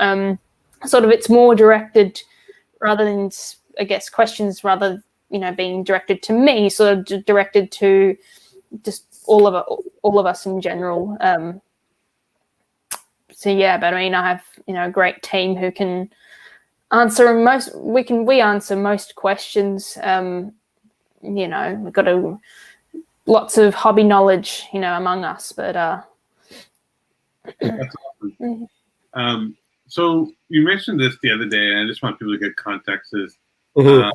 Sort of it's more directed rather than, I guess, questions rather, being directed to me, sort of directed to just all of us in general. yeah, but I mean, I have a great team who can answer most. We answer most questions. We've got lots of hobby knowledge, among us. But that's awesome. So you mentioned this the other day, and I just want people to get context. Is do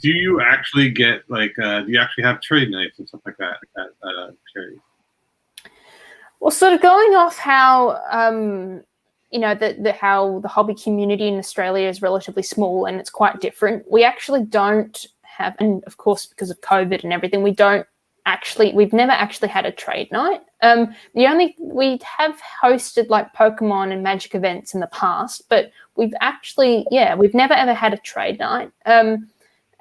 you actually get do you actually have trade nights and stuff like that at Cherry? Well, sort of going off how how the hobby community in Australia is relatively small and it's quite different. We actually don't have, and of course because of COVID and everything, we've never actually had a trade night. We have hosted like Pokemon and Magic events in the past, but we've never ever had a trade night.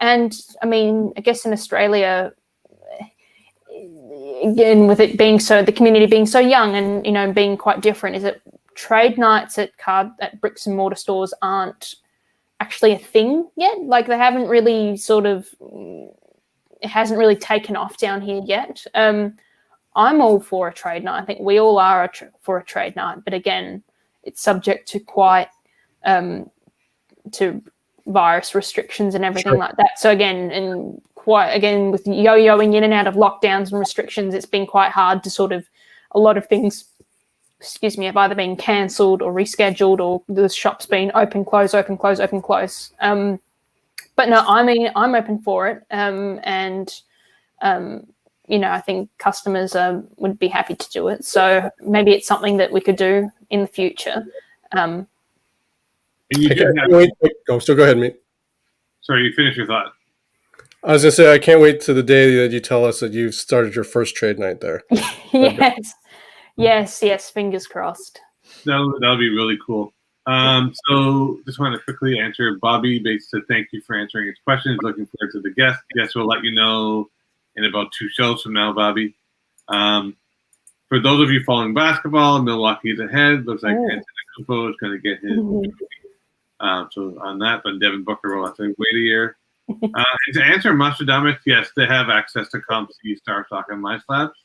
And I mean, I guess in Australia, again, with it being the community being so young and being quite different, is that trade nights at bricks and mortar stores aren't actually a thing yet. Like they haven't really it hasn't really taken off down here yet. I'm all for a trade night. I think we all are for a trade night, but again, it's subject to quite to virus restrictions and everything like that. So again, with yo-yoing in and out of lockdowns and restrictions, it's been quite hard to a lot of things, have either been cancelled or rescheduled, or the shop's been open, close, open, close, open, close. But no, I mean, I'm open for it. I think customers would be happy to do it. So maybe it's something that we could do in the future. So go ahead, mate. Sorry, you finish your thought. I was going to say, I can't wait to the day that you tell us that you've started your first trade night there. Yes. Fingers crossed. That'll be really cool. So just want to quickly answer Bobby Bates said thank you for answering his questions. Looking forward to the guest. Guest will let you know in about 2 shows from now, Bobby. For those of you following basketball, Milwaukee's ahead. Looks like Antetokounmpo is going to get his. So on that, but Devin Booker will have to wait a year. To answer Nostradamus, yes, they have access to ComC, Star Stock, and My Slabs.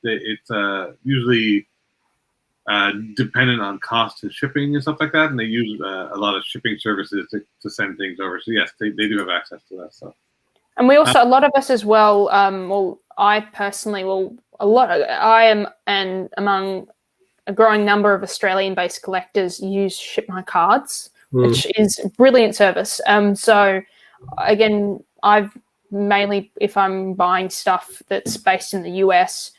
It's usually dependent on cost and shipping and stuff like that, and they use a lot of shipping services to send things over. So yes, they do have access to that stuff. And we also, a lot of us as well. I personally I am, and among a growing number of Australian-based collectors, use Ship My Cards, which is a brilliant service. So again, I've mainly, if I'm buying stuff that's based in the US,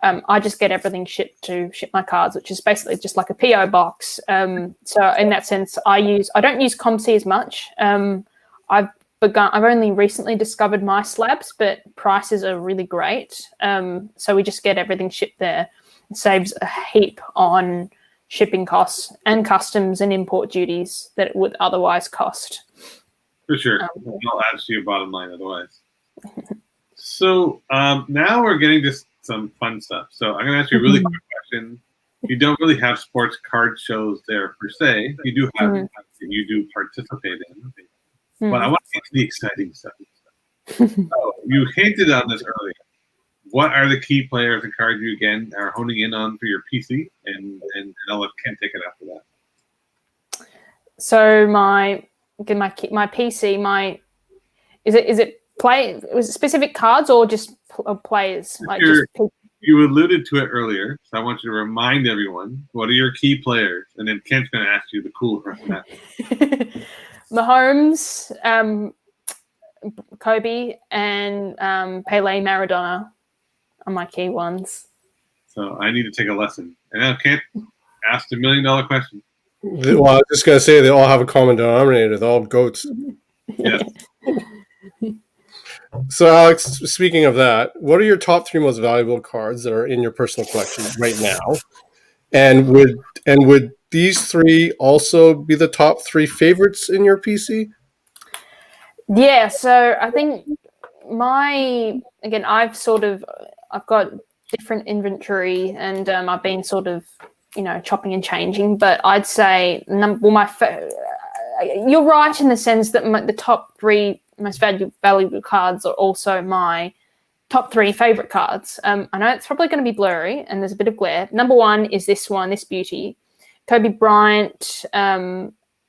I just get everything shipped to Ship My Cards, which is basically just like a PO box. So in that sense, I don't use ComC as much. I've only recently discovered My Slabs, but prices are really great. So we just get everything shipped there. It saves a heap on shipping costs and customs and import duties that it would otherwise cost. For sure. It'll add to your bottom line otherwise. So now we're getting to some fun stuff. So I'm going to ask you a really quick question. You don't really have sports card shows there per se. You do have, you do participate in. But I want to get to the exciting stuff. So you hinted on this earlier. What are the key players and cards you again are honing in on for your PC? And I'll let Ken take it after that. So my PC, was it specific cards or just players? You alluded to it earlier, so I want you to remind everyone, what are your key players? And then Kent's going to ask you the cool question after. Mahomes, Kobe, and Pele, Maradona are my key ones. So I need to take a lesson. And now Kent asked $1 million question. Well, I was just going to say they all have a common denominator. They're all goats. Yes. So, Alex, speaking of that, what are your top 3 most valuable cards that are in your personal collection right now? And would these 3 also be the top 3 favorites in your PC? Yeah, so I think I've got different inventory, and I've been chopping and changing, but I'd say you're right in the sense that the top 3 most valuable cards are also my top 3 favorite cards. I know it's probably going to be blurry and there's a bit of glare. Number 1 is this beauty. Kobe Bryant,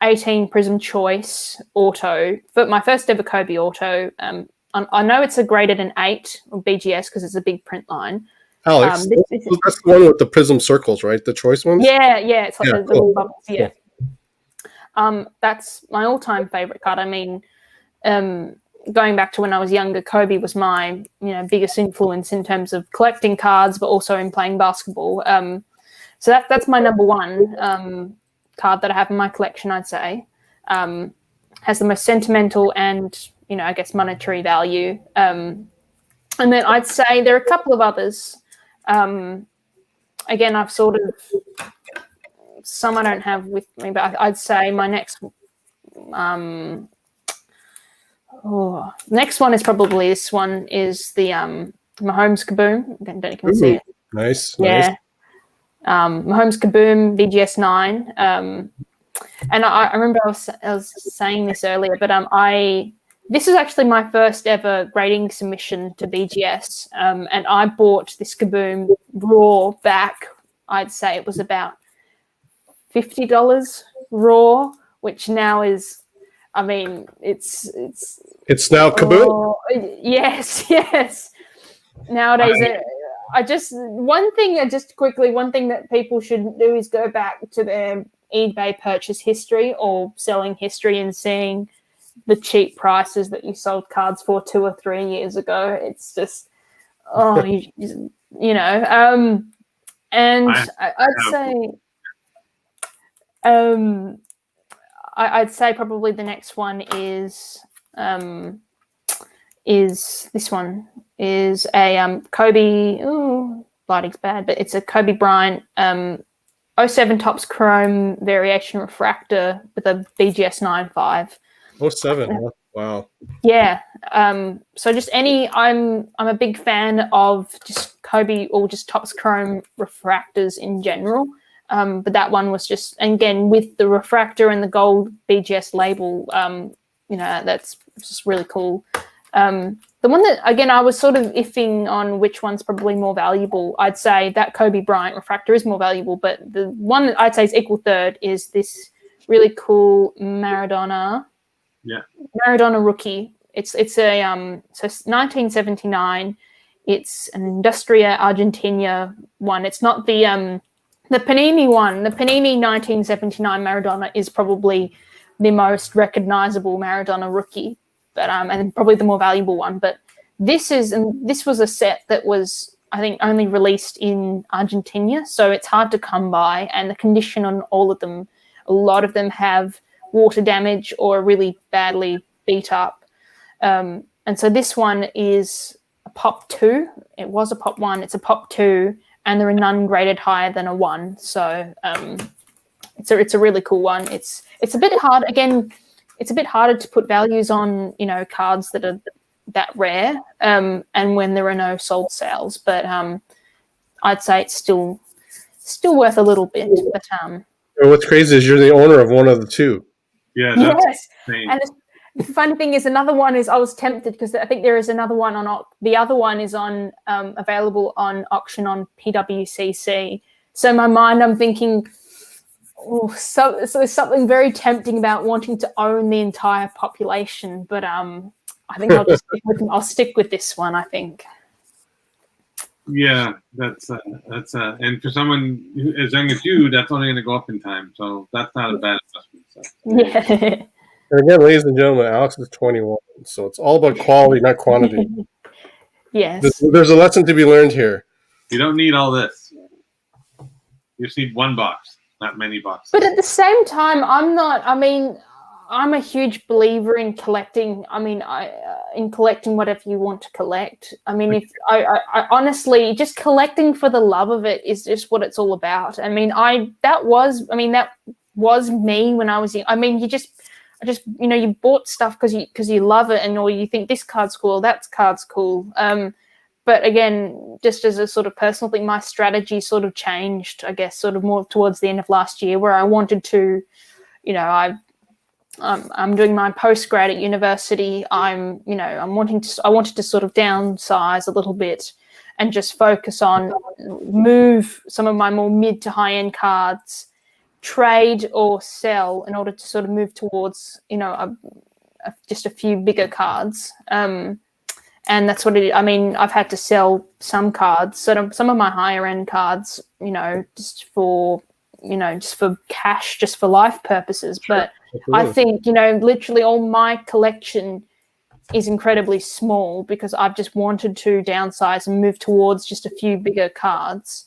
18 Prism Choice Auto. But my first ever Kobe Auto, I know it's a graded an 8 on BGS because it's a big print line. Alex, that's the one with the prism circles, right? The choice ones? Yeah, it's like the little bubbles, yeah. Cool. That's my all-time favorite card. I mean, going back to when I was younger, Kobe was my biggest influence in terms of collecting cards, but also in playing basketball. So that's my number one card that I have in my collection, I'd say. Has the most sentimental and, I guess monetary value. And then I'd say there are a couple of others. Again, I've sort of, some I don't have with me, but I'd say my next next one is probably this one, is the Mahomes Kaboom. I don't know if you can see it. Nice. Yeah. Mahomes Kaboom BGS 9. And I remember I was saying this earlier, but this is actually my first ever grading submission to BGS, and I bought this Kaboom raw back. I'd say it was about $50 raw, whiwhich now is, I mean, it's now Kaboom. Oh, yes. Nowadays, one thing that people shouldn't do is go back to their eBay purchase history or selling history and seeing the cheap prices that you sold cards for 2 or 3 years ago. It's just, and I'd say probably the next one is this one is a Kobe. Oh, lighting's bad, but it's a Kobe Bryant 07 Topps Chrome variation refractor with a BGS 9.5. 07. Wow. Yeah. So just I'm a big fan of just Kobe or just Topps Chrome refractors in general. But that one was just, again, with the refractor and the gold BGS label, that's just really cool. The one that, again, I was sort of iffing on which one's probably more valuable. I'd say that Kobe Bryant refractor is more valuable, but the one that I'd say is equal third is this really cool Maradona. Yeah. Maradona rookie. It's a so 1979. It's an Industria Argentina one. It's not the Panini one. The Panini 1979 Maradona is probably the most recognizable Maradona rookie, but and probably the more valuable one. But this was a set that was, I think, only released in Argentina, so it's hard to come by. And the condition on all of them, a lot of them have water damage or really badly beat up. And so this one is a Pop 2. It was a Pop 1. It's a Pop 2, and there are none graded higher than a 1. So it's a really cool one. It's a bit hard. Again, it's a bit harder to put values on, cards that are that rare, and when there are no sold sales. But I'd say it's still worth a little bit. But what's crazy is you're the owner of one of the two. Yeah. Yes. And the funny thing is, another one is, I was tempted because I think there is another one on. The other one is on available on auction on PWCC. So in my mind, I'm thinking, so there's something very tempting about wanting to own the entire population. But I think I'll stick with this one, I think. Yeah, that's and for someone as young as you, that's only going to go up in time. So that's not a bad investment. So. Yeah. And again, ladies and gentlemen, Alex is 21, so it's all about quality, not quantity. Yes. There's a lesson to be learned here. You don't need all this. You just need one box, not many boxes. But at the same time, I'm a huge believer in collecting. In collecting whatever you want to collect. If I honestly, just collecting for the love of it is just what it's all about. That was me when I was young. You bought stuff because you love it, or you think this card's cool, that card's cool. But again, just as a sort of personal thing, my strategy sort of changed, I guess, sort of more towards the end of last year, where I wanted to, I'm doing my postgrad at university. I wanted to sort of downsize a little bit and just focus on move some of my more mid to high end cards trade or sell in order to sort of move towards, just a few bigger cards. And that's what it is. I mean, I've had to sell some cards, some of my higher end cards, just for cash, just for life purposes. Sure. But absolutely. I think, literally all my collection is incredibly small because I've just wanted to downsize and move towards just a few bigger cards.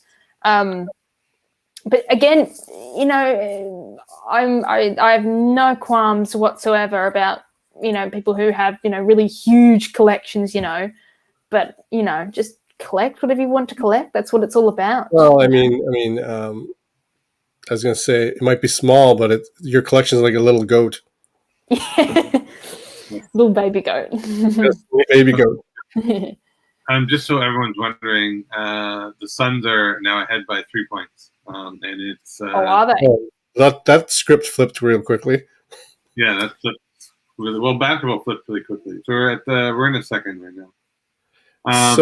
But again, I have no qualms whatsoever about, people who have, really huge collections, but, just collect whatever you want to collect. That's what it's all about. Well, I was going to say it might be small, but your collection is like a little goat. Little baby goat. Yes, baby goat. Just so everyone's wondering, the Suns are now ahead by 3 points. And it's are they? That script flipped real quickly. Yeah, that flipped really well. Basketball flipped really quickly. So we're in a second right now.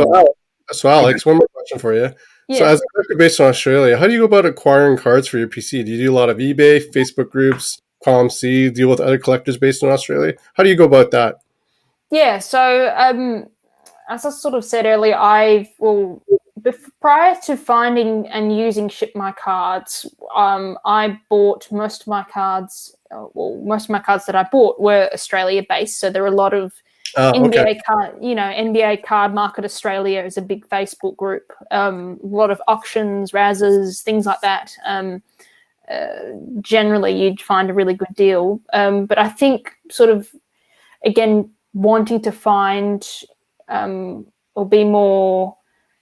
So Alex, one more question for you. Yeah. So as a collector based in Australia, how do you go about acquiring cards for your PC? Do you do a lot of eBay, Facebook groups, ComC, deal with other collectors based in Australia? How do you go about that? Yeah, so as I sort of said earlier, prior to finding and using Ship My Cards, I bought most of my cards. Most of my cards that I bought were Australia based. So there are a lot of NBA card, NBA Card Market Australia is a big Facebook group. A lot of auctions, razzes, things like that. Generally, you'd find a really good deal. But I think sort of, again, wanting to find or be more,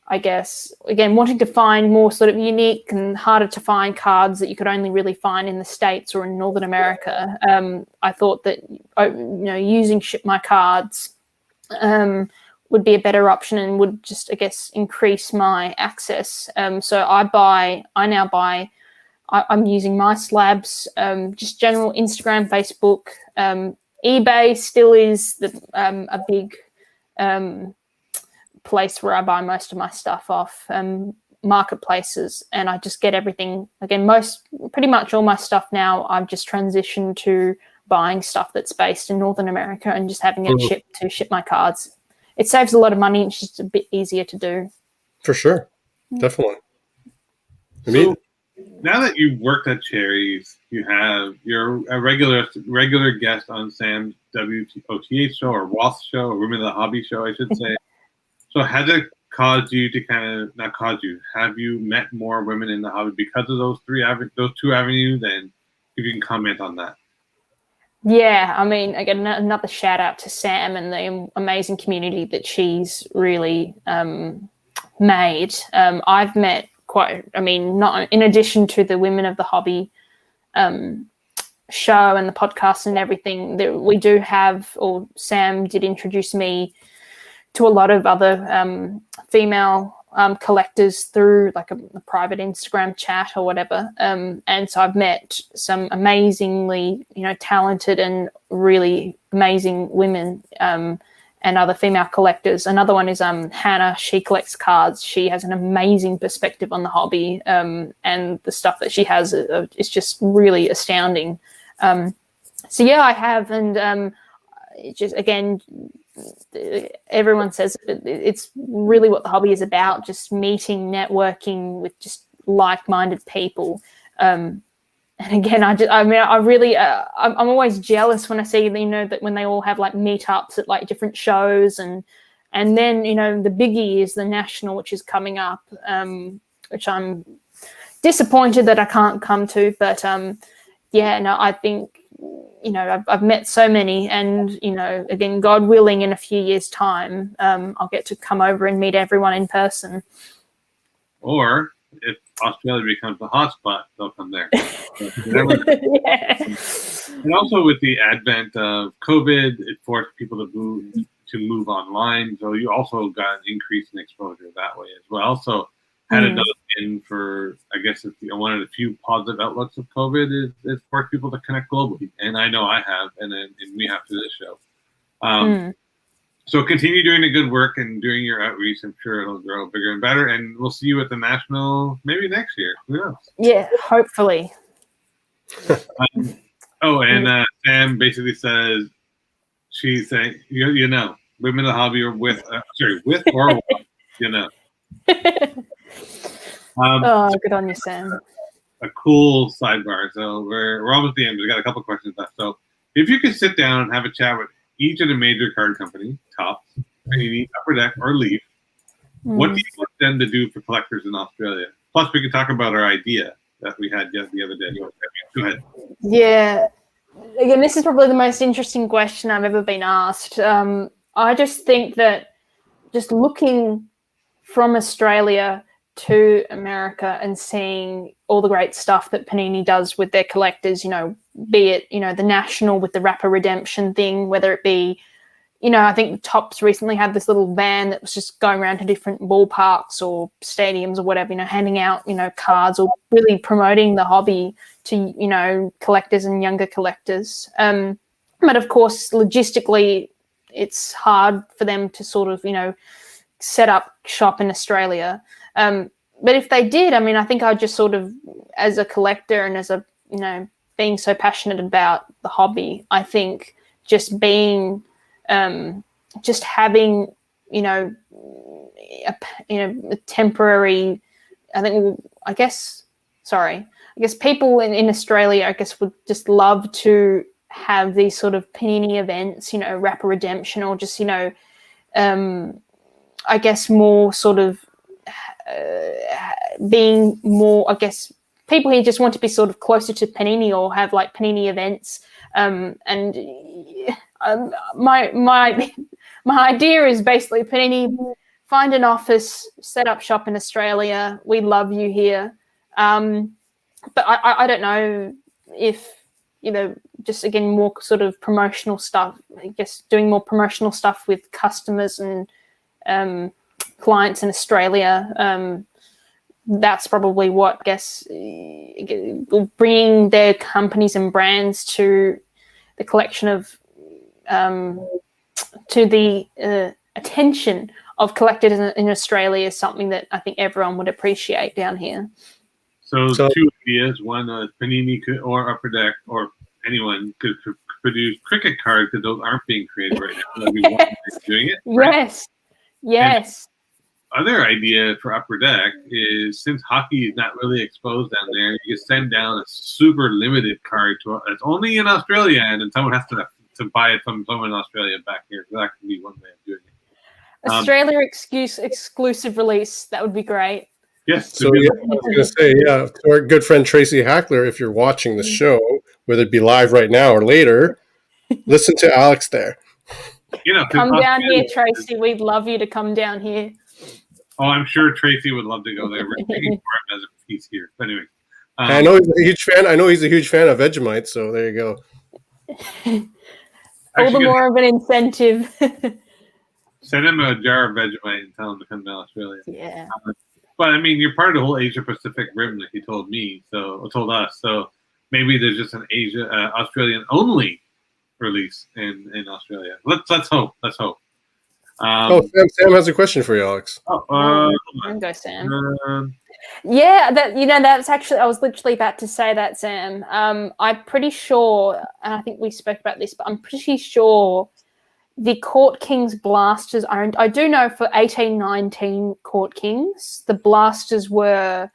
I guess, again, wanting to find more sort of unique and harder to find cards that you could only really find in the States or in Northern America. I thought that, using Ship My Cards would be a better option and would just, I guess, increase my access. So I'm using My Slabs, just general Instagram, Facebook. eBay still is a big place where I buy most of my stuff off, marketplaces, and I just get everything. Again, pretty much all my stuff now, I've just transitioned to buying stuff that's based in Northern America and just having it shipped to Ship My Cards. It saves a lot of money. It's just a bit easier to do. For sure. Definitely. So, now that you've worked at Cherry's, you're a regular guest on Sam's WOTH show or WOTH show or Women of the Hobby show, I should say. So has it caused you to have you met more women in the hobby because of those two avenues? And if you can comment on that. Yeah, I mean, again, another shout out to Sam and the amazing community that she's really made. I've met not in addition to the Women of the Hobby show and the podcast and everything that we do have, or Sam did introduce me to a lot of other female collectors through like a private Instagram chat or whatever. And so I've met some amazingly, talented and really amazing women and other female collectors. Another one is Hannah. She collects cards. She has an amazing perspective on the hobby, and the stuff that she has is just really astounding. So yeah, I have, and it just, again, everyone says it's really what the hobby is about, just meeting, networking with just like-minded people. And again, I'm always jealous when I see, that when they all have like meetups at like different shows, and then, the biggie is the national, which is coming up, which I'm disappointed that I can't come to, but I think, I've met so many, and, again, God willing, in a few years' time, I'll get to come over and meet everyone in person. Or if Australia becomes the hotspot, they'll come there. Yeah. And also with the advent of COVID, it forced people to move online. So you also got an increase in exposure that way as well. So had another in for, I guess, it's one of the few positive outlooks of COVID is forced people to connect globally. And I know I have, and we have to this show. So continue doing the good work and doing your outreach. I'm sure it'll grow bigger and better. And we'll see you at the National maybe next year. Who knows? Yeah, hopefully. And Sam basically says, she's saying, you know, women in the hobby are with or without, you know. Good on you, Sam. A cool sidebar. So we're almost at the end. We got a couple questions left. So if you could sit down and have a chat with each of the major card companies, Topps, Panini, Upper Deck, or Leaf, what do you want them to do for collectors in Australia? Plus, we can talk about our idea that we had the other day. Go ahead. Yeah. Again, this is probably the most interesting question I've ever been asked. I just think that just looking from Australia to America and seeing all the great stuff that Panini does with their collectors, you know, be it, you know, the National with the Rapper Redemption thing, whether it be, you know, I think Topps recently had this little van that was just going around to different ballparks or stadiums or whatever, you know, handing out, you know, cards or really promoting the hobby to, you know, collectors and younger collectors. But of course, logistically, it's hard for them to sort of, you know, set up shop in Australia. But if they did, I mean, I think I'd just sort of, as a collector and as a, you know, being so passionate about the hobby, I think just being, just having, you know, a temporary, I guess people in Australia, I guess, would just love to have these sort of Panini events, you know, Rapper Redemption, or just, you know, I guess more sort of being more, I guess, people here just want to be sort of closer to Panini or have like Panini events. And my idea is basically Panini, find an office, set up shop in Australia. We love you here. But I don't know if, you know, just again, more sort of promotional stuff, I guess doing more promotional stuff with customers and clients in Australia. That's probably what, I guess, bringing their companies and brands to the collection of, to the attention of collectors in Australia is something that I think everyone would appreciate down here. So two ideas. One, Panini could, or Upper Deck, or anyone could produce cricket cards, because those aren't being created right now. That'd be one way of doing it. Right? Yes. Other idea for Upper Deck is, since hockey is not really exposed down there, you can send down a super limited card it's only in Australia, and then someone has to buy it from someone in Australia back here. So that could be one way of doing it. Australia exclusive release. That would be great. Yes. So yeah, I was going to say, to our good friend Tracy Hackler, if you're watching the show, whether it be live right now or later, listen to Alex there. You know, come down here, Tracy. We'd love you to come down here. Oh, I'm sure Tracy would love to go there. We're taking for him as a piece here. But anyway, I know he's a huge fan. I know he's a huge fan of Vegemite. So there you go. All the more of an incentive. Send him a jar of Vegemite and tell him to come to Australia. Yeah. But I mean, you're part of the whole Asia Pacific rim, like he told us. So maybe there's just an Australian only release in Australia. Let's hope. Sam has a question for you, Alex. Go, Sam. That's actually, I was literally about to say that, Sam. I'm pretty sure, and I think we spoke about this, but I'm pretty sure the Court Kings Blasters I do know for 1819 Court Kings, the Blasters were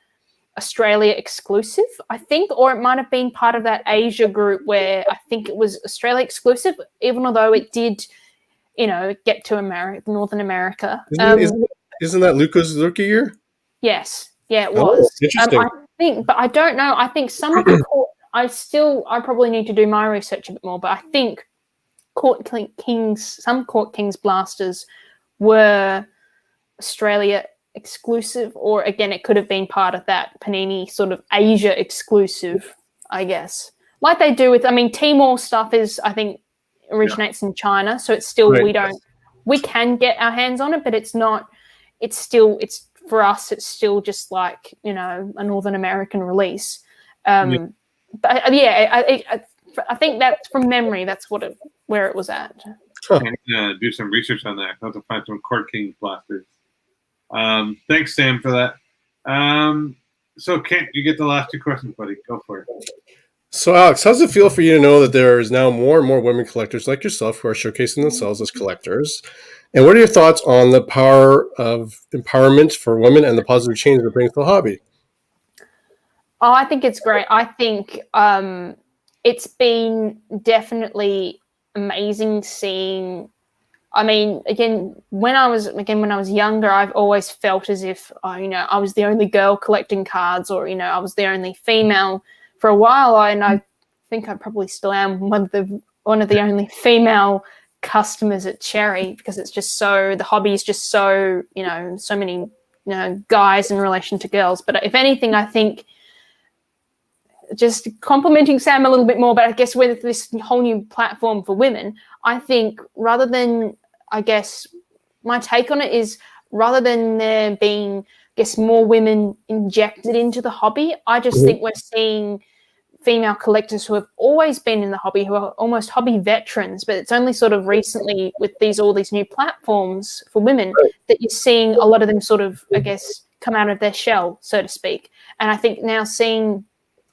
Australia exclusive, I think, or it might have been part of that Asia group where I think it was Australia exclusive, even although it did, you know, get to Northern America. Isn't that Luca's rookie year? Yes. Yeah, it was. Interesting. I think, but I don't know. I think some of the I probably need to do my research a bit more, but I think some Court Kings Blasters were Australia exclusive, or again, it could have been part of that Panini sort of Asia exclusive, I guess. Like they do with, I mean, Timor stuff is, I think, originates in China, so it's still, we can get our hands on it, but it's for us, it's still just like, you know, a Northern American release. But I think that's from memory. That's where it was at. And do some research on that. I'll have to find some Court Kings Blasters. Thanks, Sam, for that. So Kent, you get the last two questions, buddy. Go for it. So, Alex, how does it feel for you to know that there is now more and more women collectors like yourself who are showcasing themselves as collectors? And what are your thoughts on the power of empowerment for women and the positive change it brings to the hobby? Oh, I think it's great. I think it's been definitely amazing seeing. I mean, when I was younger, I've always felt as if, I was the only girl collecting cards, or I was the only female for a while. And I think I probably still am one of the only female customers at Cherry, because the hobby is just so so many guys in relation to girls. But if anything, I think, just complimenting Sam a little bit more, but I guess with this whole new platform for women, I think rather than, my take on it is, rather than there being, more women injected into the hobby, I just think we're seeing female collectors who have always been in the hobby, who are almost hobby veterans, but it's only sort of recently with all these new platforms for women that you're seeing a lot of them sort of, come out of their shell, so to speak. And I think now seeing,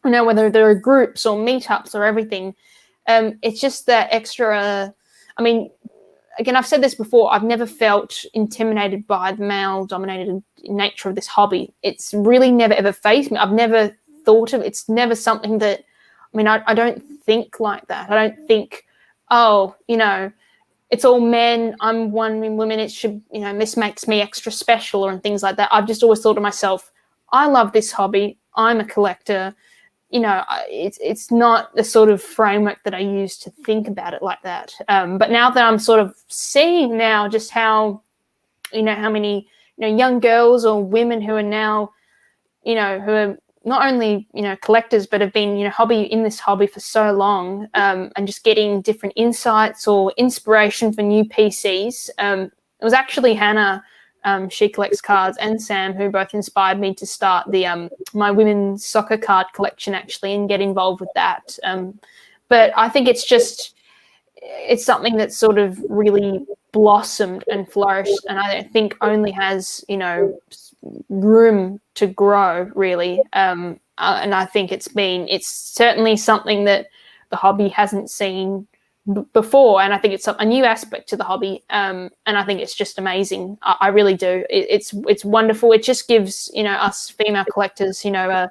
whether there are groups or meetups or everything, it's just that extra. I mean, again, I've said this before, I've never felt intimidated by the male-dominated nature of this hobby. It's really never, ever fazed me. I've never thought of it's never something that, I don't think like that. I don't think, it's all men, I'm one woman, it should, this makes me extra special, or and things like that. I've just always thought to myself, I love this hobby. I'm a collector. It's not the sort of framework that I used to think about it like that. But now that I'm sort of seeing now just how, how many, young girls or women who are now, who are not only, collectors, but have been, in this hobby for so long, and just getting different insights or inspiration for new PCs. It was actually Hannah, she collects cards, and Sam, who both inspired me to start the my women's soccer card collection, actually, and get involved with that. But I think it's something that's sort of really blossomed and flourished, and I think only has room to grow, really. And I think it's certainly something that the hobby hasn't seen before, and I think it's a new aspect to the hobby, and I think it's just amazing. I really do. It's wonderful. It just gives us female collectors a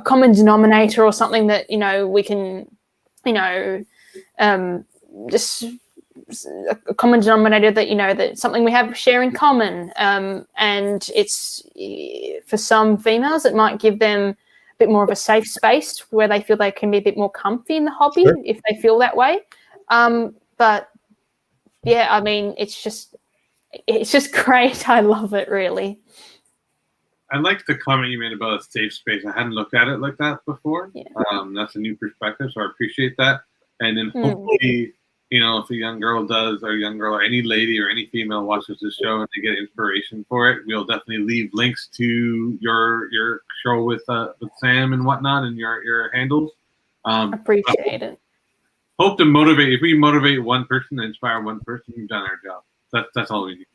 common denominator, or something that we can just a common denominator that that's something we share in common, and it's, for some females, it might give them a bit more of a safe space where they feel they can be a bit more comfy in the hobby. Sure. If they feel that way. But yeah, it's just great. I love it, really. I like the comment you made about a safe space. I hadn't looked at it like that before. Yeah. That's a new perspective, so I appreciate that. And then hopefully, if a young girl or any lady or any female watches this show and they get inspiration for it, we'll definitely leave links to your show with Sam and whatnot, and your handles. Appreciate it. Hope to motivate. If we motivate one person, inspire one person, we've done our job. That's all we need.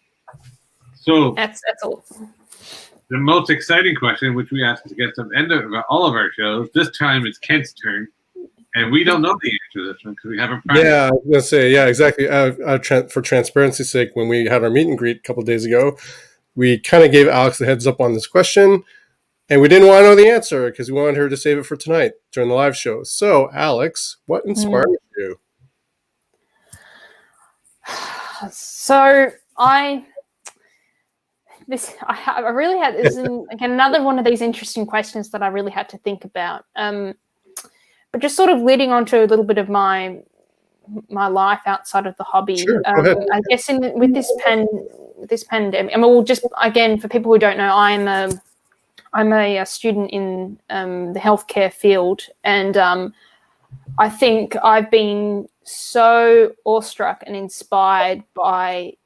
So that's all. The most exciting question, which we ask to get to the end of all of our shows, this time it's Kent's turn, and we don't know the answer to this one because we haven't practiced. Yeah, I was gonna say, yeah, exactly. For transparency's sake, when we had our meet and greet a couple of days ago, we kind of gave Alex a heads up on this question. And we didn't want to know the answer because we wanted her to save it for tonight during the live show. So, Alex, what inspired you? So, I really had this is again another one of these interesting questions that I really had to think about. But just sort of leading on to a little bit of my life outside of the hobby. Sure, go ahead. I guess with this pandemic. Well, just again for people who don't know, I'm a student in the healthcare field, and I think I've been so awestruck and inspired by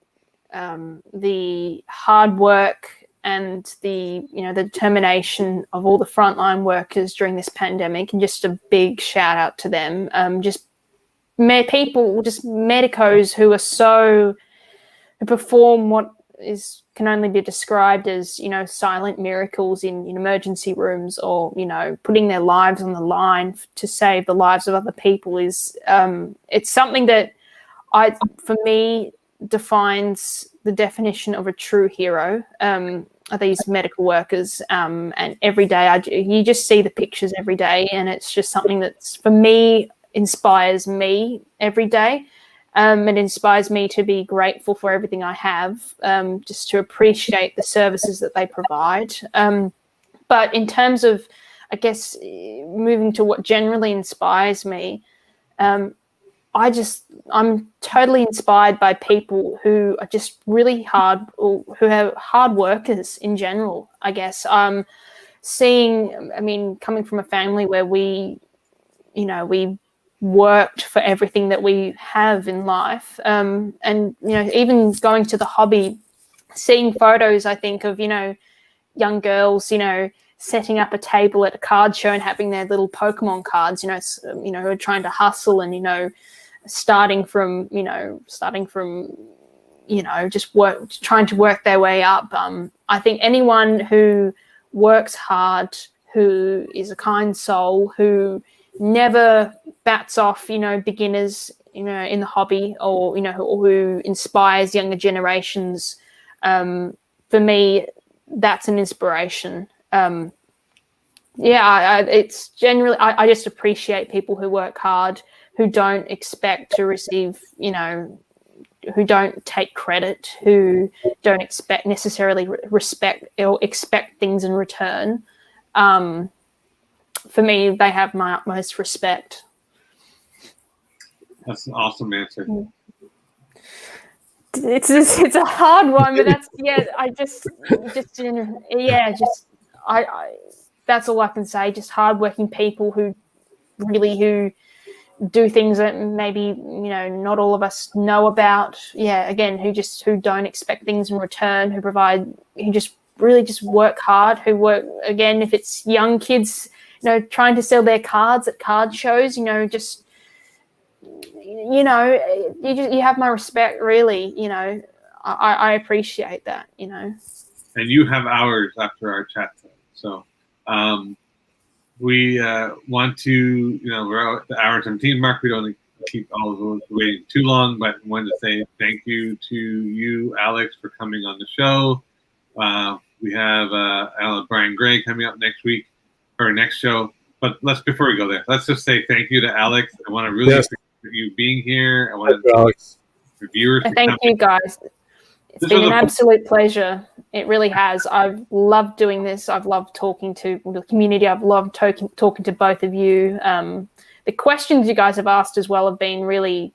the hard work and the determination of all the frontline workers during this pandemic, and just a big shout out to them. Just medicos who perform what can only be described as, you know, silent miracles in emergency rooms, or, you know, putting their lives on the line to save the lives of other people is it's something that for me defines the definition of a true hero. Are these medical workers, and every day you just see the pictures every day, and it's just something that's, for me, inspires me every day. It inspires me to be grateful for everything I have, just to appreciate the services that they provide. But in terms of, I guess, moving to what generally inspires me, I'm totally inspired by people who are just really hard, or who have hard workers in general, I guess. Coming from a family where we worked for everything that we have in life. And, you know, even going to the hobby, seeing photos, I think, of, you know, young girls, you know, setting up a table at a card show and having their little Pokemon cards, you know, who are trying to hustle and, you know, starting from just trying to work their way up. I think anyone who works hard, who is a kind soul, who never bats off, you know, beginners, you know, in the hobby, or, you know, who inspires younger generations, for me, that's an inspiration. It's generally, I just appreciate people who work hard, who don't expect to receive, you know, who don't take credit, who don't expect necessarily respect or expect things in return. For me, they have my utmost respect. That's an awesome answer. It's a hard one, but that's, that's all I can say. Just hardworking people who do things that maybe, you know, not all of us know about. Yeah, again, who don't expect things in return, who just really work hard, who work, again, if it's young kids, you know, trying to sell their cards at card shows, you know, just, you know, you have my respect, really, you know. I appreciate that, you know. And you have hours after our chat today. So we want to, you know, we're at the hour 17 mark. We don't want to keep all of those waiting too long, but I wanted to say thank you to you, Alex, for coming on the show. We have Brian Gray coming up next week, or next show. But before we go there, let's just say thank you to Alex. I want to really appreciate you being here. I want to thank Alex. the viewers. Thank you, guys. It's been an absolute pleasure. It really has. I've loved doing this. I've loved talking to the community. I've loved talking to both of you. The questions you guys have asked as well have been really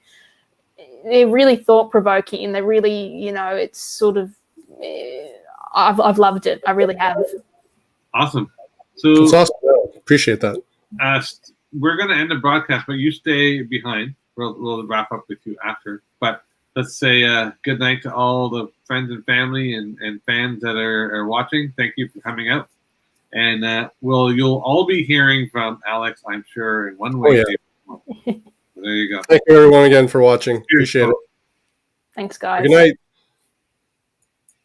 thought-provoking, and they're really, you know, it's sort of, I've loved it. I really have. Awesome. So it's awesome. Appreciate that. We're going to end the broadcast, but you stay behind. We'll wrap up with you after. But let's say good night to all the friends and family and fans that are watching. Thank you for coming out. And you'll all be hearing from Alex, I'm sure, in one way. Oh, yeah. There you go. Thank you, everyone, again for watching. Appreciate it. Thanks, guys. Good night.